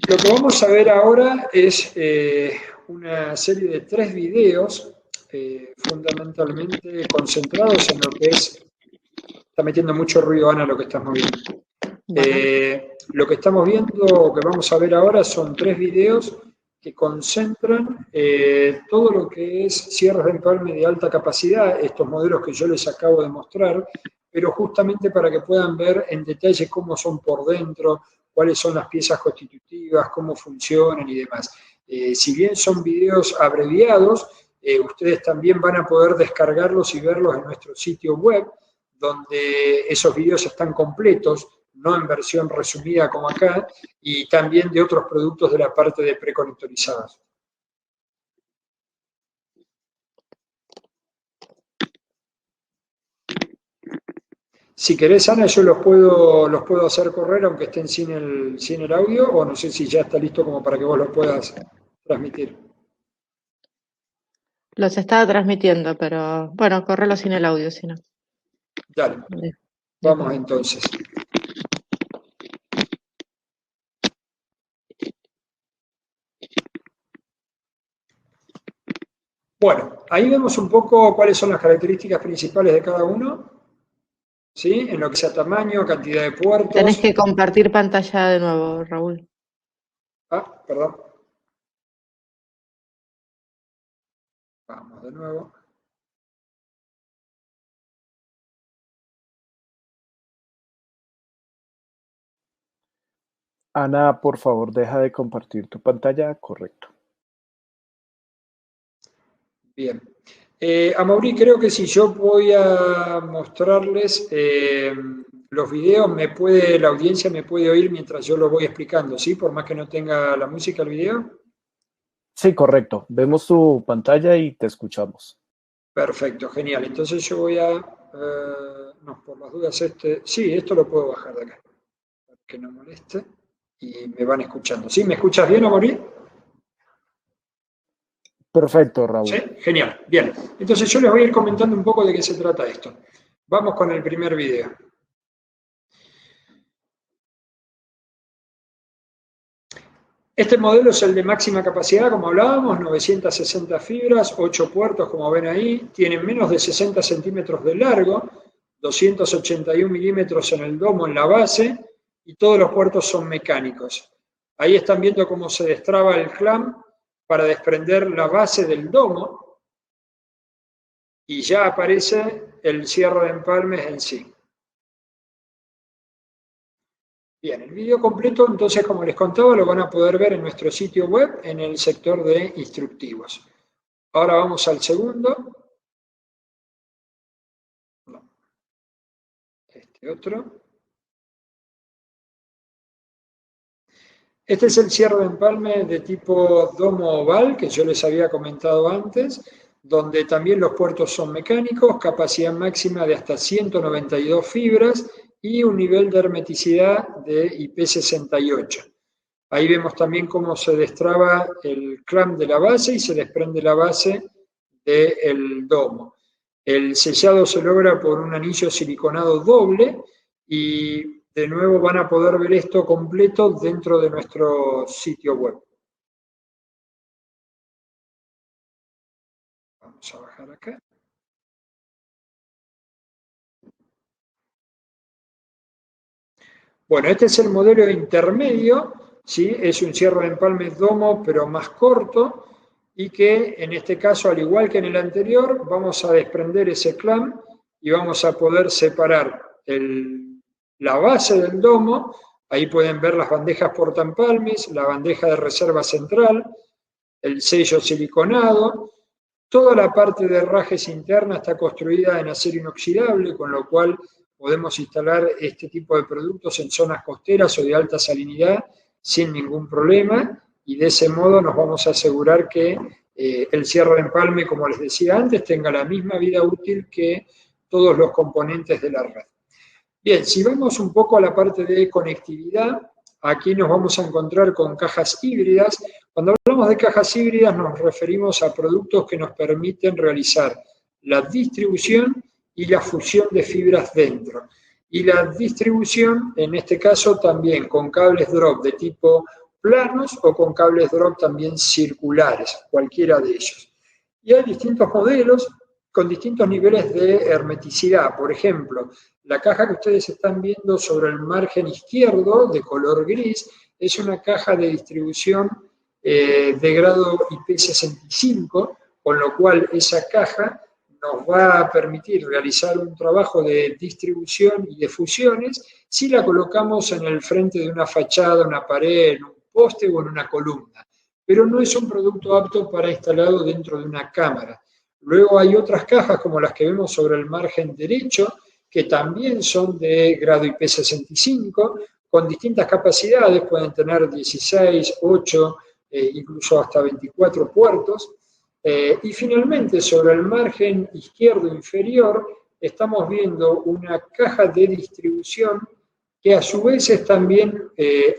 Lo que vamos a ver ahora es una serie de 3 videos fundamentalmente concentrados en lo que es... Está metiendo mucho ruido, Ana, lo que estás moviendo. Bueno. Lo que estamos viendo, que vamos a ver ahora, son 3 videos que concentran todo lo que es cierres de empalme de alta capacidad, estos modelos que yo les acabo de mostrar, pero justamente para que puedan ver en detalle cómo son por dentro, cuáles son las piezas constitutivas, cómo funcionan y demás. Si bien son videos abreviados, ustedes también van a poder descargarlos y verlos en nuestro sitio web, donde esos videos están completos, no en versión resumida como acá, y también de otros productos de la parte de preconectorizadas. Si querés, Ana, yo los puedo hacer correr aunque estén sin el audio, o no sé si ya está listo como para que vos los puedas transmitir. Los estaba transmitiendo, pero bueno, correlo sin el audio, si no. Dale, vamos entonces. Bueno, ahí vemos un poco cuáles son las características principales de cada uno, ¿sí? En lo que sea tamaño, cantidad de puertos. Tenés que compartir pantalla de nuevo, Raúl. Ah, perdón. Vamos de nuevo. Ana, por favor, deja de compartir tu pantalla. Correcto. Bien. Amaury, creo que si yo voy a mostrarles los videos, la audiencia me puede oír mientras yo lo voy explicando, ¿sí? Por más que no tenga la música el video. Sí, correcto. Vemos tu pantalla y te escuchamos. Perfecto, genial. Entonces yo voy a... no, por las dudas sí, esto lo puedo bajar de acá, para que no moleste. Y me van escuchando. ¿Sí? ¿Me escuchas bien, Amaury? Perfecto, Raúl. Sí, genial. Bien. Entonces yo les voy a ir comentando un poco de qué se trata esto. Vamos con el primer video. Este modelo es el de máxima capacidad, como hablábamos, 960 fibras, 8 puertos, como ven ahí, tienen menos de 60 centímetros de largo, 281 milímetros en el domo, en la base, y todos los puertos son mecánicos. Ahí están viendo cómo se destraba el clamp para desprender la base del domo, y ya aparece el cierre de empalmes en sí. Bien, el video completo, entonces, como les contaba, lo van a poder ver en nuestro sitio web en el sector de instructivos. Ahora vamos al segundo. No. Este otro. Este es el cierre de empalme de tipo domo oval, que yo les había comentado antes, donde también los puertos son mecánicos, capacidad máxima de hasta 192 fibras y un nivel de hermeticidad de IP68. Ahí vemos también cómo se destraba el clamp de la base y se desprende la base del domo. El sellado se logra por un anillo siliconado doble y de nuevo van a poder ver esto completo dentro de nuestro sitio web. Vamos a bajar acá. Bueno, este es el modelo intermedio, ¿sí? Es un cierre de empalme domo, pero más corto, y que en este caso, al igual que en el anterior, vamos a desprender ese clamp y vamos a poder separar la base del domo. Ahí pueden ver las bandejas portaempalmes, la bandeja de reserva central, el sello siliconado. Toda la parte de herrajes interna está construida en acero inoxidable, con lo cual podemos instalar este tipo de productos en zonas costeras o de alta salinidad sin ningún problema, y de ese modo nos vamos a asegurar que el cierre de empalme, como les decía antes, tenga la misma vida útil que todos los componentes de la red. Bien, si vamos un poco a la parte de conectividad, aquí nos vamos a encontrar con cajas híbridas. Cuando hablamos de cajas híbridas nos referimos a productos que nos permiten realizar la distribución y la fusión de fibras dentro. Y la distribución, en este caso, también con cables drop de tipo planos o con cables drop también circulares, cualquiera de ellos. Y hay distintos modelos con distintos niveles de hermeticidad. Por ejemplo, la caja que ustedes están viendo sobre el margen izquierdo, de color gris, es una caja de distribución de grado IP65, con lo cual esa caja nos va a permitir realizar un trabajo de distribución y de fusiones si la colocamos en el frente de una fachada, una pared, en un poste o en una columna. Pero no es un producto apto para instalado dentro de una cámara. Luego hay otras cajas como las que vemos sobre el margen derecho, que también son de grado IP65, con distintas capacidades, pueden tener 16, 8, incluso hasta 24 puertos. Y finalmente, sobre el margen izquierdo inferior, estamos viendo una caja de distribución que a su vez es también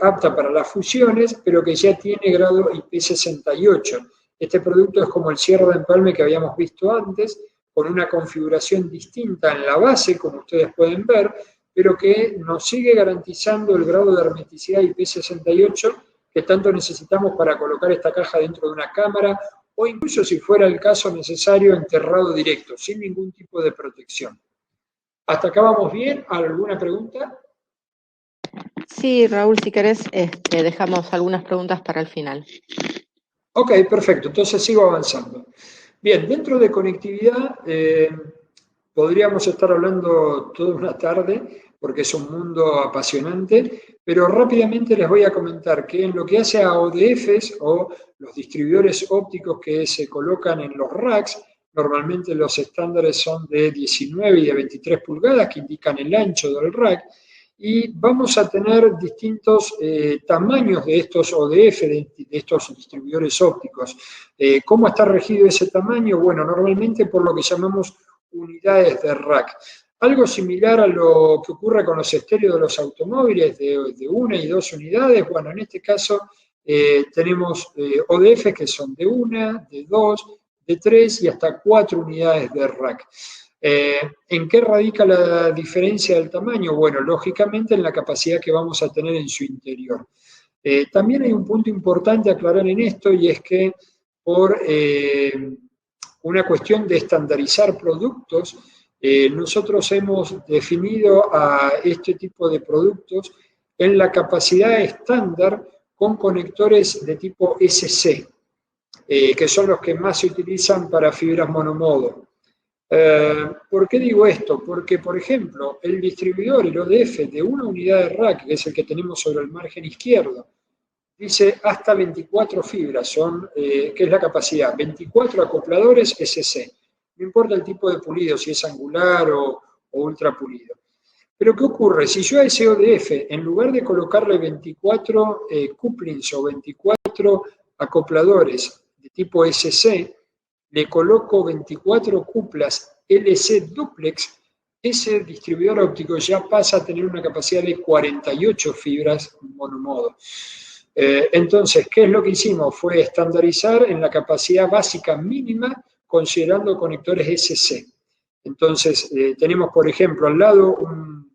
apta para las fusiones, pero que ya tiene grado IP68. Este producto es como el cierre de empalme que habíamos visto antes, con una configuración distinta en la base, como ustedes pueden ver, pero que nos sigue garantizando el grado de hermeticidad IP68 que tanto necesitamos para colocar esta caja dentro de una cámara, o incluso si fuera el caso necesario, enterrado directo, sin ningún tipo de protección. ¿Hasta acá vamos bien? ¿Alguna pregunta? Sí, Raúl, si querés, dejamos algunas preguntas para el final. Ok, perfecto, entonces sigo avanzando. Bien, dentro de conectividad podríamos estar hablando toda una tarde, porque es un mundo apasionante, pero rápidamente les voy a comentar que en lo que hace a ODFs, o los distribuidores ópticos que se colocan en los racks, normalmente los estándares son de 19 y de 23 pulgadas, que indican el ancho del rack, y vamos a tener distintos tamaños de estos ODF, de estos distribuidores ópticos. ¿Cómo está regido ese tamaño? Bueno, normalmente por lo que llamamos unidades de rack. Algo similar a lo que ocurre con los estéreos de los automóviles, de 1 y 2 unidades. Bueno, en este caso tenemos ODF que son de 1, de 2, de 3 y hasta 4 unidades de rack. ¿En qué radica la diferencia del tamaño? Bueno, lógicamente en la capacidad que vamos a tener en su interior. También hay un punto importante a aclarar en esto, y es que por una cuestión de estandarizar productos, nosotros hemos definido a este tipo de productos en la capacidad estándar con conectores de tipo SC, que son los que más se utilizan para fibras monomodo. ¿Por qué digo esto? Porque, por ejemplo, el distribuidor, el ODF de una unidad de rack, que es el que tenemos sobre el margen izquierdo, dice hasta 24 fibras, que es la capacidad, 24 acopladores SC. No importa el tipo de pulido, si es angular o ultra pulido. Pero ¿qué ocurre? Si yo a ese ODF, en lugar de colocarle 24 couplings o 24 acopladores de tipo SC, le coloco 24 cuplas LC duplex, ese distribuidor óptico ya pasa a tener una capacidad de 48 fibras monomodo. Entonces, ¿qué es lo que hicimos? Fue estandarizar en la capacidad básica mínima considerando conectores SC. Entonces, tenemos, por ejemplo, al lado un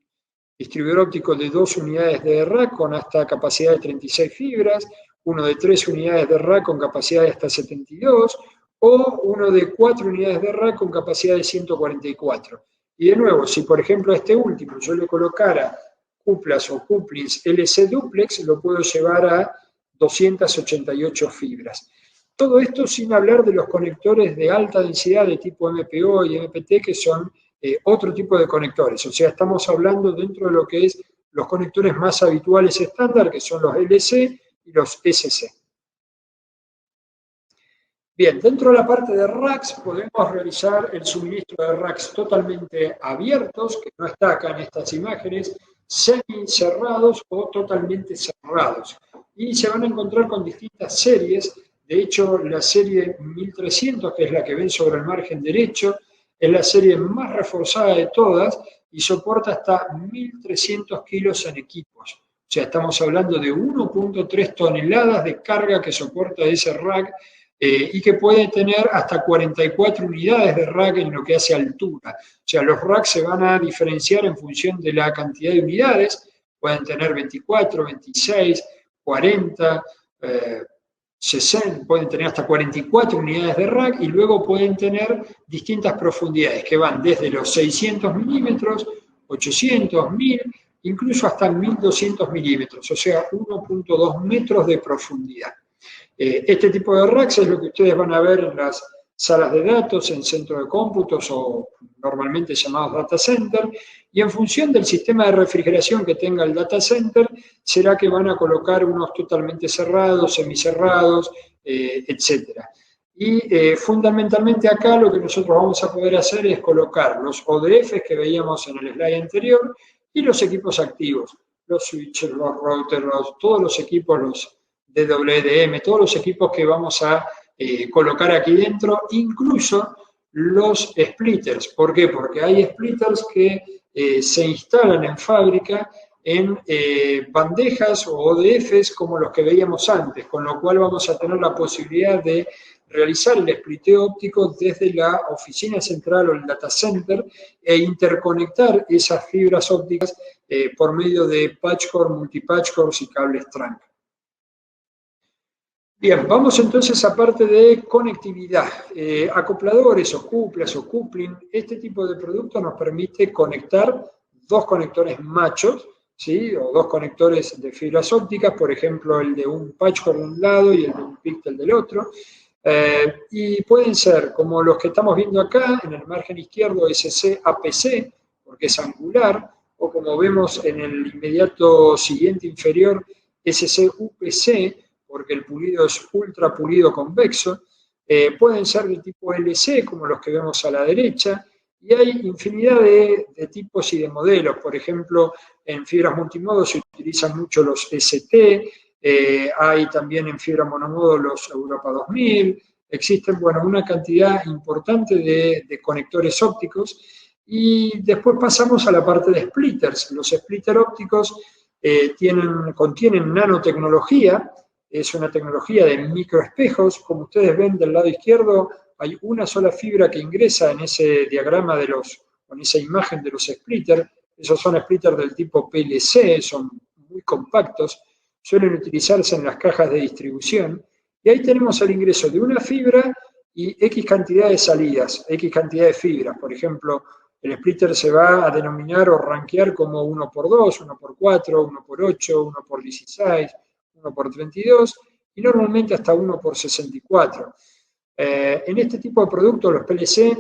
distribuidor óptico de 2 unidades de rack con hasta capacidad de 36 fibras, uno de 3 unidades de rack con capacidad de hasta 72, o uno de 4 unidades de rack con capacidad de 144. Y de nuevo, si por ejemplo a este último yo le colocara cuplas o couplings LC duplex, lo puedo llevar a 288 fibras. Todo esto sin hablar de los conectores de alta densidad de tipo MPO y MPT, que son otro tipo de conectores. O sea, estamos hablando dentro de lo que es los conectores más habituales estándar, que son los LC y los SC. Bien, dentro de la parte de racks podemos realizar el suministro de racks totalmente abiertos, que no está acá en estas imágenes, semi-cerrados o totalmente cerrados. Y se van a encontrar con distintas series. De hecho, la serie 1300, que es la que ven sobre el margen derecho, es la serie más reforzada de todas y soporta hasta 1.300 kilos en equipos. O sea, estamos hablando de 1.3 toneladas de carga que soporta ese rack, y que puede tener hasta 44 unidades de rack en lo que hace altura. O sea, los racks se van a diferenciar en función de la cantidad de unidades, pueden tener 24, 26, 40, 60, pueden tener hasta 44 unidades de rack y luego pueden tener distintas profundidades que van desde los 600 milímetros, 800, 1000, incluso hasta 1200 milímetros, o sea, 1.2 metros de profundidad. Este tipo de racks es lo que ustedes van a ver en las salas de datos, en centros de cómputos o normalmente llamados data center, y en función del sistema de refrigeración que tenga el data center, será que van a colocar unos totalmente cerrados, semicerrados, etc. Y fundamentalmente acá lo que nosotros vamos a poder hacer es colocar los ODFs que veíamos en el slide anterior y los equipos activos, los switches, los routers, todos los equipos, los DWDM, todos los equipos que vamos a colocar aquí dentro, incluso los splitters. ¿Por qué? Porque hay splitters que se instalan en fábrica en bandejas o ODFs como los que veíamos antes, con lo cual vamos a tener la posibilidad de realizar el spliteo óptico desde la oficina central o el data center e interconectar esas fibras ópticas por medio de patchcore, multipatchcores y cables trunk. Bien, vamos entonces a parte de conectividad. Acopladores o cuplas o coupling, este tipo de producto nos permite conectar dos conectores machos, ¿sí? O dos conectores de fibras ópticas, por ejemplo, el de un patchcore de un lado y el de un píxel del otro. Y pueden ser como los que estamos viendo acá, en el margen izquierdo SC-APC, porque es angular, o como vemos en el inmediato siguiente inferior, SC-UPC, porque el pulido es ultra pulido convexo, pueden ser de tipo LC, como los que vemos a la derecha, y hay infinidad de tipos y de modelos. Por ejemplo, en fibras multimodo se utilizan mucho los ST, hay también en fibra monomodo los Europa 2000, existen, bueno, una cantidad importante de conectores ópticos, y después pasamos a la parte de splitters. Los splitters ópticos contienen nanotecnología. Es una tecnología de microespejos. Como ustedes ven del lado izquierdo, hay una sola fibra que ingresa en ese diagrama con esa imagen de los splitters. Esos son splitters del tipo PLC, son muy compactos, suelen utilizarse en las cajas de distribución. Y ahí tenemos el ingreso de una fibra y X cantidad de salidas, X cantidad de fibras. Por ejemplo, el splitter se va a denominar o rankear como 1x2, 1x4, 1x8, 1x16, 1x32 y normalmente hasta 1x64. En este tipo de productos, los PLC,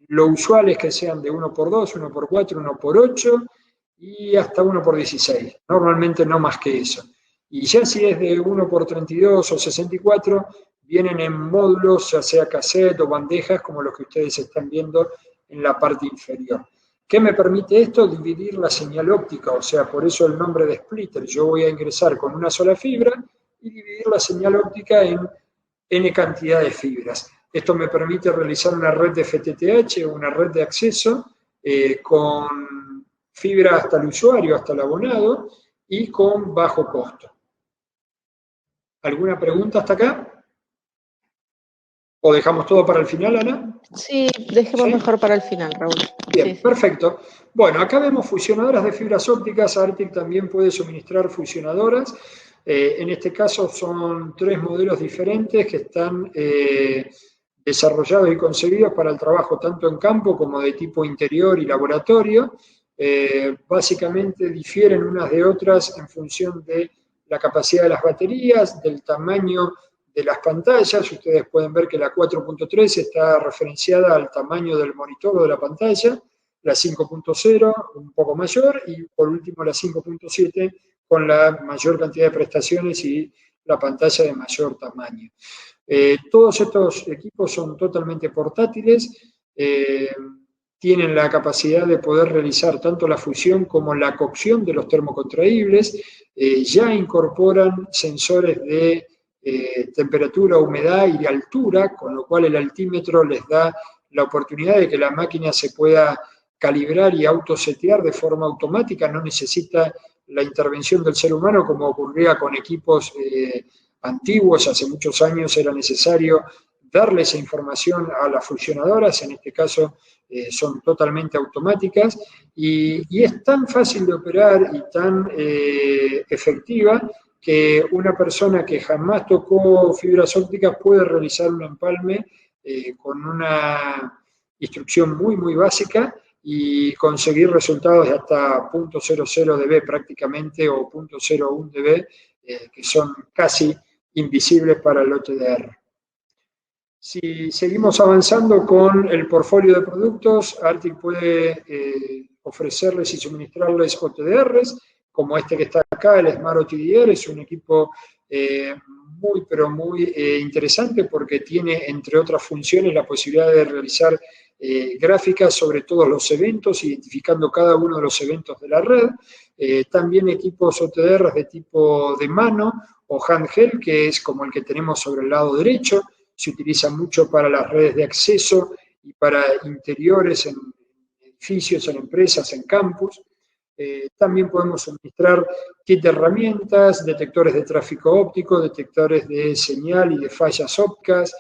lo usual es que sean de 1x2, 1x4, 1x8 y hasta 1x16. Normalmente no más que eso. Y ya si es de 1x32 o 64, vienen en módulos, ya sea cassette o bandejas, como los que ustedes están viendo en la parte inferior. ¿Qué me permite esto? Dividir la señal óptica, o sea, por eso el nombre de splitter. Yo voy a ingresar con una sola fibra y dividir la señal óptica en N cantidad de fibras. Esto me permite realizar una red de FTTH, una red de acceso, con fibra hasta el usuario, hasta el abonado, y con bajo costo. ¿Alguna pregunta hasta acá? ¿O dejamos todo para el final, Ana? Sí, dejemos mejor para el final, Raúl. Bien, sí. Perfecto. Bueno, acá vemos fusionadoras de fibras ópticas. Arctic también puede suministrar fusionadoras. En este caso son 3 modelos diferentes que están desarrollados y concebidos para el trabajo tanto en campo como de tipo interior y laboratorio. Básicamente difieren unas de otras en función de la capacidad de las baterías, del tamaño de las pantallas. Ustedes pueden ver que la 4.3 está referenciada al tamaño del monitor o de la pantalla, la 5.0 un poco mayor y por último la 5.7 con la mayor cantidad de prestaciones y la pantalla de mayor tamaño. Todos estos equipos son totalmente portátiles, tienen la capacidad de poder realizar tanto la fusión como la cocción de los termocontraíbles, ya incorporan sensores de temperatura, humedad y de altura, con lo cual el altímetro les da la oportunidad de que la máquina se pueda calibrar y autosetear de forma automática, no necesita la intervención del ser humano como ocurría con equipos antiguos. Hace muchos años era necesario darle esa información a las fusionadoras, en este caso son totalmente automáticas, y es tan fácil de operar y tan efectiva que una persona que jamás tocó fibras ópticas puede realizar un empalme con una instrucción muy, muy básica y conseguir resultados de hasta 0.00 dB prácticamente o 0.01 dB, que son casi invisibles para el OTDR. Si seguimos avanzando con el portfolio de productos, Arctic puede ofrecerles y suministrarles OTDRs, como este que está acá, el Smart OTDR, es un equipo muy, pero muy interesante porque tiene, entre otras funciones, la posibilidad de realizar gráficas sobre todos los eventos, identificando cada uno de los eventos de la red. También equipos OTDR de tipo de mano o handheld, que es como el que tenemos sobre el lado derecho. Se utiliza mucho para las redes de acceso y para interiores en edificios, en empresas, en campus. También podemos suministrar kit de herramientas, detectores de tráfico óptico, detectores de señal y de fallas ópticas,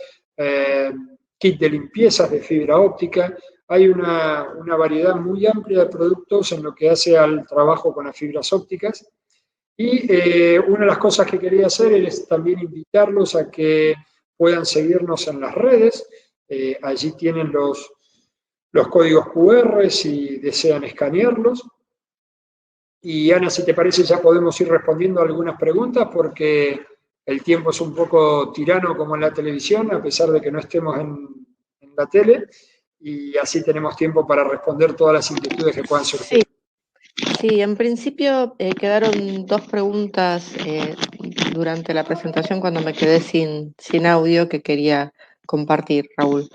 kit de limpiezas de fibra óptica. Hay una variedad muy amplia de productos en lo que hace al trabajo con las fibras ópticas. Y una de las cosas que quería hacer es también invitarlos a que puedan seguirnos en las redes. Allí tienen los códigos QR si desean escanearlos. Y Ana, si te parece, ya podemos ir respondiendo a algunas preguntas porque el tiempo es un poco tirano como en la televisión, a pesar de que no estemos en la tele, y así tenemos tiempo para responder todas las inquietudes que puedan surgir. Sí, en principio quedaron dos preguntas durante la presentación cuando me quedé sin audio que quería compartir, Raúl.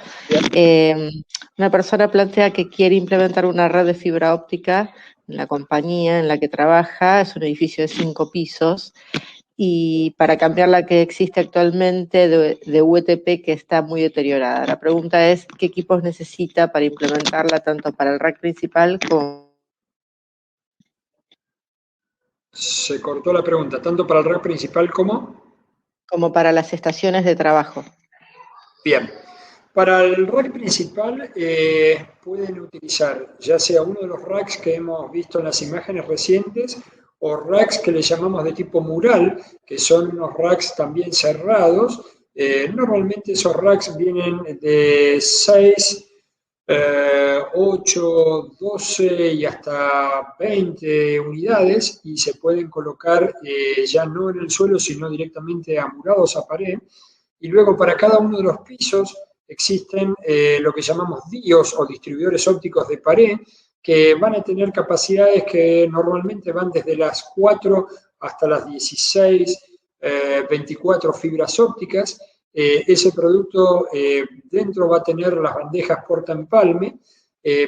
Una persona plantea que quiere implementar una red de fibra óptica en la compañía en la que trabaja, es un edificio de 5 pisos, y para cambiar la que existe actualmente de UTP que está muy deteriorada. La pregunta es, ¿qué equipos necesita para implementarla tanto para el rack principal como... Se cortó la pregunta, tanto para el rack principal como para las estaciones de trabajo. Bien. Para el rack principal pueden utilizar ya sea uno de los racks que hemos visto en las imágenes recientes o racks que le llamamos de tipo mural, que son unos racks también cerrados. Normalmente esos racks vienen de 6, 8, 12 y hasta 20 unidades y se pueden colocar ya no en el suelo, sino directamente amurados a pared. Y luego para cada uno de los pisos existen lo que llamamos DIOs o distribuidores ópticos de pared, que van a tener capacidades que normalmente van desde las 4 hasta las 16, 24 fibras ópticas. Ese producto dentro va a tener las bandejas portaempalme.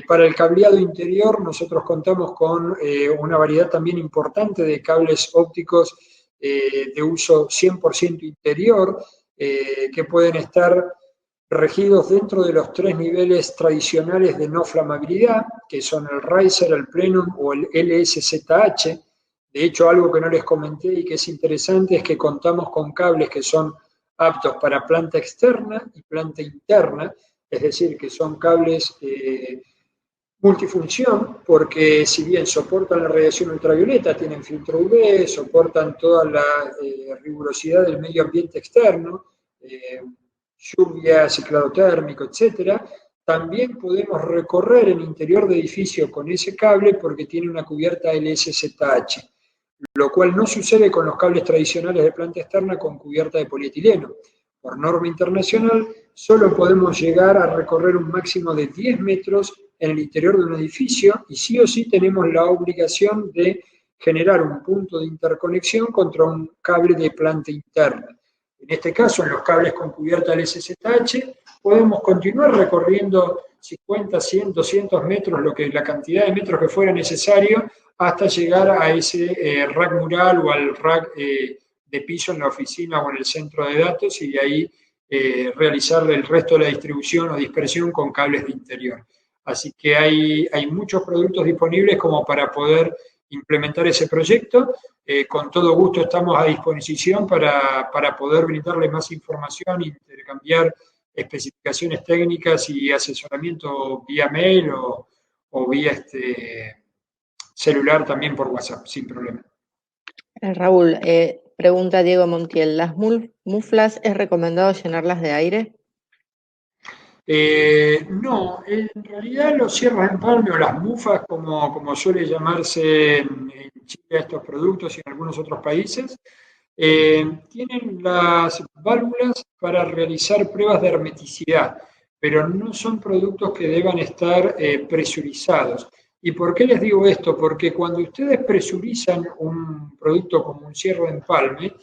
Para el cableado interior nosotros contamos con una variedad también importante de cables ópticos de uso 100% interior, que pueden estar regidos dentro de los 3 niveles tradicionales de no flamabilidad, que son el Riser, el Plenum o el LSZH. De hecho, algo que no les comenté y que es interesante es que contamos con cables que son aptos para planta externa y planta interna, es decir, que son cables multifunción, porque si bien soportan la radiación ultravioleta, tienen filtro UV, soportan toda la rigurosidad del medio ambiente externo, lluvia, ciclado térmico, etc. También podemos recorrer el interior de edificio con ese cable porque tiene una cubierta LSZH, lo cual no sucede con los cables tradicionales de planta externa con cubierta de polietileno. Por norma internacional, solo podemos llegar a recorrer un máximo de 10 metros en el interior de un edificio y sí o sí tenemos la obligación de generar un punto de interconexión contra un cable de planta interna. En este caso, en los cables con cubierta LSZH, podemos continuar recorriendo 50, 100, 200 metros, la cantidad de metros que fuera necesario, hasta llegar a ese rack mural o al rack de piso en la oficina o en el centro de datos y de ahí realizar el resto de la distribución o dispersión con cables de interior. Así que hay muchos productos disponibles como para poder implementar ese proyecto. Con todo gusto estamos a disposición para poder brindarle más información, intercambiar especificaciones técnicas y asesoramiento vía mail o vía celular también por WhatsApp, sin problema. Raúl, pregunta Diego Montiel, ¿las muflas es recomendado llenarlas de aire? No, en realidad los cierres de empalme o las mufas, como suele llamarse en Chile a estos productos y en algunos otros países, tienen las válvulas para realizar pruebas de hermeticidad, pero no son productos que deban estar presurizados. ¿Y por qué les digo esto? Porque cuando ustedes presurizan un producto como un cierre de empalme,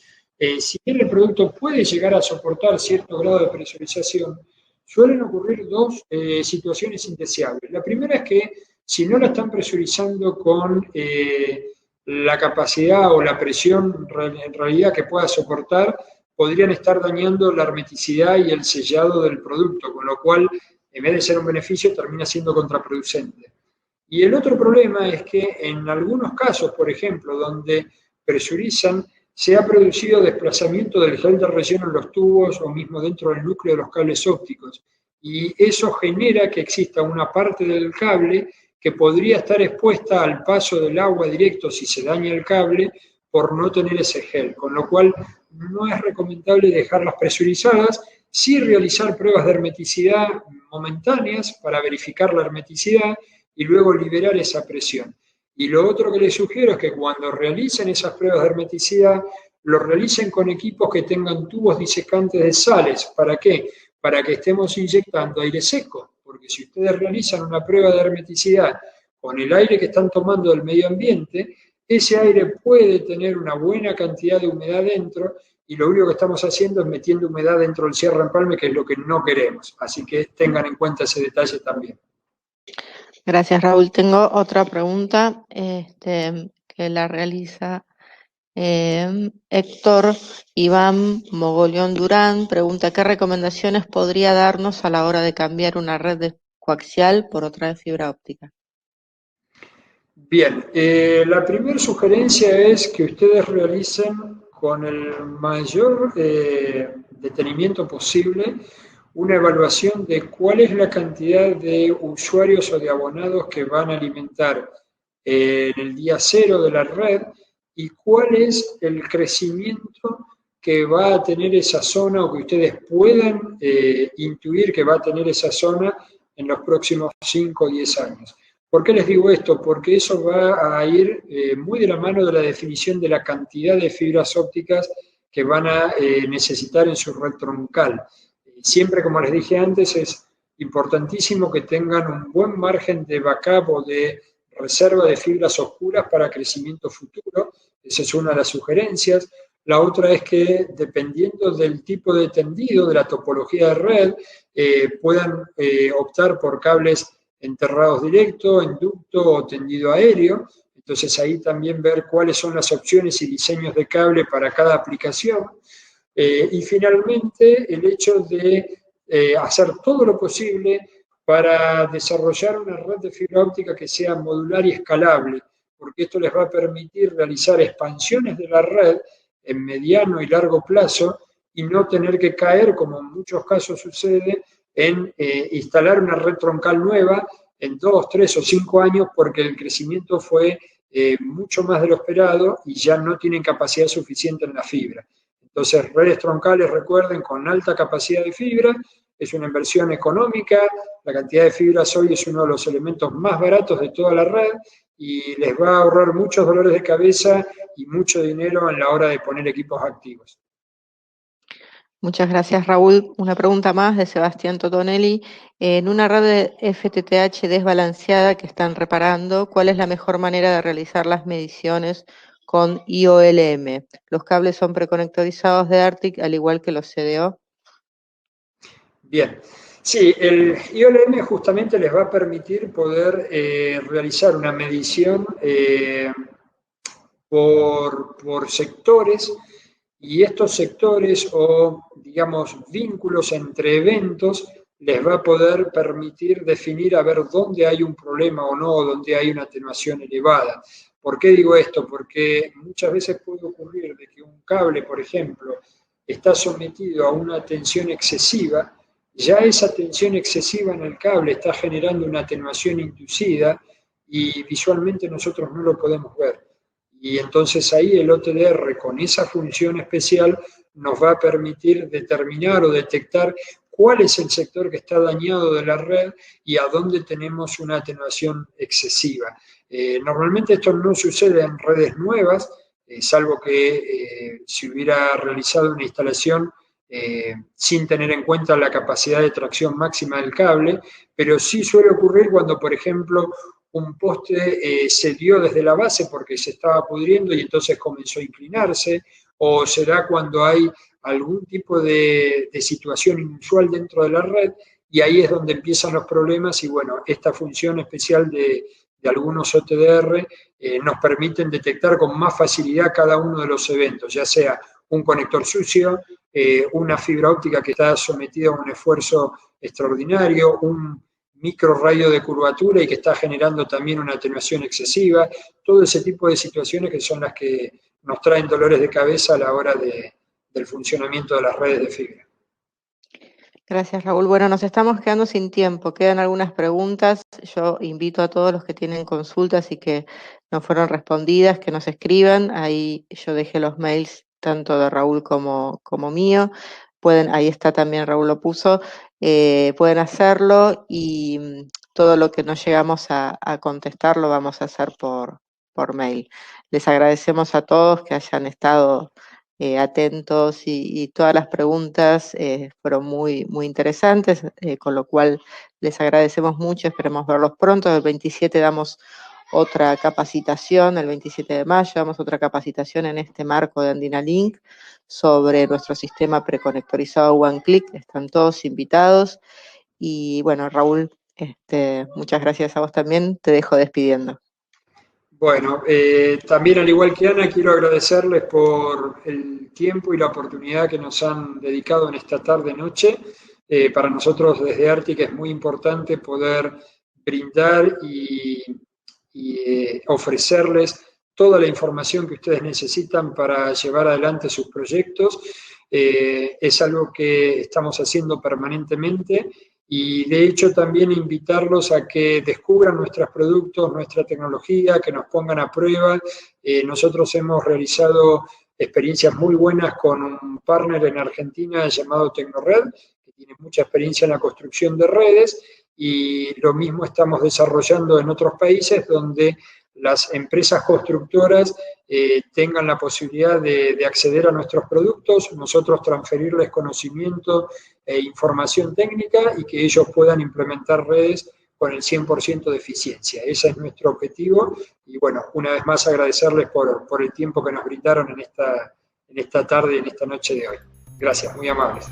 si bien el producto puede llegar a soportar cierto grado de presurización, suelen ocurrir dos situaciones indeseables. La primera es que si no la están presurizando con la capacidad o la presión en realidad que pueda soportar, podrían estar dañando la hermeticidad y el sellado del producto, con lo cual, en vez de ser un beneficio, termina siendo contraproducente. Y el otro problema es que en algunos casos, por ejemplo, donde presurizan, se ha producido desplazamiento del gel de relleno en los tubos o mismo dentro del núcleo de los cables ópticos. Y eso genera que exista una parte del cable que podría estar expuesta al paso del agua directo si se daña el cable por no tener ese gel. Con lo cual no es recomendable dejarlas presurizadas, sí realizar pruebas de hermeticidad momentáneas para verificar la hermeticidad y luego liberar esa presión. Y lo otro que les sugiero es que cuando realicen esas pruebas de hermeticidad, lo realicen con equipos que tengan tubos disecantes de sales. ¿Para qué? Para que estemos inyectando aire seco. Porque si ustedes realizan una prueba de hermeticidad con el aire que están tomando del medio ambiente, ese aire puede tener una buena cantidad de humedad dentro y lo único que estamos haciendo es metiendo humedad dentro del cierre de empalme, que es lo que no queremos. Así que tengan en cuenta ese detalle también. Gracias, Raúl. Tengo otra pregunta que la realiza Héctor Iván Mogollón Durán. Pregunta, ¿qué recomendaciones podría darnos a la hora de cambiar una red de coaxial por otra de fibra óptica? Bien, la primera sugerencia es que ustedes realicen con el mayor detenimiento posible una evaluación de cuál es la cantidad de usuarios o de abonados que van a alimentar en el día cero de la red y cuál es el crecimiento que va a tener esa zona o que ustedes puedan intuir que va a tener esa zona en los próximos 5 o 10 años. ¿Por qué les digo esto? Porque eso va a ir muy de la mano de la definición de la cantidad de fibras ópticas que van a necesitar en su red troncal. Siempre, como les dije antes, es importantísimo que tengan un buen margen de backup o de reserva de fibras oscuras para crecimiento futuro. Esa es una de las sugerencias. La otra es que, dependiendo del tipo de tendido, de la topología de red, puedan optar por cables enterrados directo, en ducto o tendido aéreo. Entonces ahí también ver cuáles son las opciones y diseños de cable para cada aplicación. Y finalmente el hecho de hacer todo lo posible para desarrollar una red de fibra óptica que sea modular y escalable, porque esto les va a permitir realizar expansiones de la red en mediano y largo plazo y no tener que caer, como en muchos casos sucede, en instalar una red troncal nueva en 2, 3 o 5 años porque el crecimiento fue mucho más de lo esperado y ya no tienen capacidad suficiente en la fibra. Entonces, redes troncales, recuerden, con alta capacidad de fibra, es una inversión económica, la cantidad de fibras hoy es uno de los elementos más baratos de toda la red y les va a ahorrar muchos dolores de cabeza y mucho dinero en la hora de poner equipos activos. Muchas gracias, Raúl. Una pregunta más de Sebastián Totonelli. En una red de FTTH desbalanceada que están reparando, ¿cuál es la mejor manera de realizar las mediciones con IOLM? Los cables son preconectorizados de Arctic, al igual que los CDO. Bien. Sí, el IOLM justamente les va a permitir poder realizar una medición por sectores, y estos sectores o, digamos, vínculos entre eventos les va a poder permitir definir a ver dónde hay un problema o no, dónde hay una atenuación elevada. ¿Por qué digo esto? Porque muchas veces puede ocurrir de que un cable, por ejemplo, está sometido a una tensión excesiva, ya esa tensión excesiva en el cable está generando una atenuación inducida y visualmente nosotros no lo podemos ver. Y entonces ahí el OTDR con esa función especial nos va a permitir determinar o detectar cuál es el sector que está dañado de la red y a dónde tenemos una atenuación excesiva. Normalmente esto no sucede en redes nuevas, salvo que se hubiera realizado una instalación sin tener en cuenta la capacidad de tracción máxima del cable, pero sí suele ocurrir cuando, por ejemplo, un poste se dio desde la base porque se estaba pudriendo y entonces comenzó a inclinarse, o será cuando hay algún tipo de situación inusual dentro de la red, y ahí es donde empiezan los problemas, y bueno, esta función especial de algunos OTDR nos permiten detectar con más facilidad cada uno de los eventos, ya sea un conector sucio, una fibra óptica que está sometida a un esfuerzo extraordinario, un micro radio de curvatura y que está generando también una atenuación excesiva, todo ese tipo de situaciones que son las que nos traen dolores de cabeza a la hora del funcionamiento de las redes de fibra. Gracias, Raúl. Bueno, nos estamos quedando sin tiempo. Quedan algunas preguntas. Yo invito a todos los que tienen consultas y que no fueron respondidas, que nos escriban. Ahí yo dejé los mails tanto de Raúl como mío. Ahí está también, Raúl lo puso. Pueden hacerlo y todo lo que no llegamos a contestar lo vamos a hacer por mail. Les agradecemos a todos que hayan estado atentos y todas las preguntas fueron muy, muy interesantes, con lo cual les agradecemos mucho, esperemos verlos pronto. El 27 damos otra capacitación, el 27 de mayo damos otra capacitación en este marco de Andina Link sobre nuestro sistema preconectorizado OneClick. Están todos invitados y bueno, Raúl, muchas gracias a vos también, te dejo despidiendo. Bueno, también al igual que Ana, quiero agradecerles por el tiempo y la oportunidad que nos han dedicado en esta tarde-noche. Para nosotros desde Arctic es muy importante poder brindar y ofrecerles toda la información que ustedes necesitan para llevar adelante sus proyectos. Es algo que estamos haciendo permanentemente. Y de hecho también invitarlos a que descubran nuestros productos, nuestra tecnología, que nos pongan a prueba. Nosotros hemos realizado experiencias muy buenas con un partner en Argentina llamado Tecnored, que tiene mucha experiencia en la construcción de redes, y lo mismo estamos desarrollando en otros países donde las empresas constructoras tengan la posibilidad de acceder a nuestros productos, nosotros transferirles conocimiento e información técnica y que ellos puedan implementar redes con el 100% de eficiencia. Ese es nuestro objetivo y bueno, una vez más agradecerles por el tiempo que nos brindaron en esta tarde y en esta noche de hoy. Gracias, muy amables.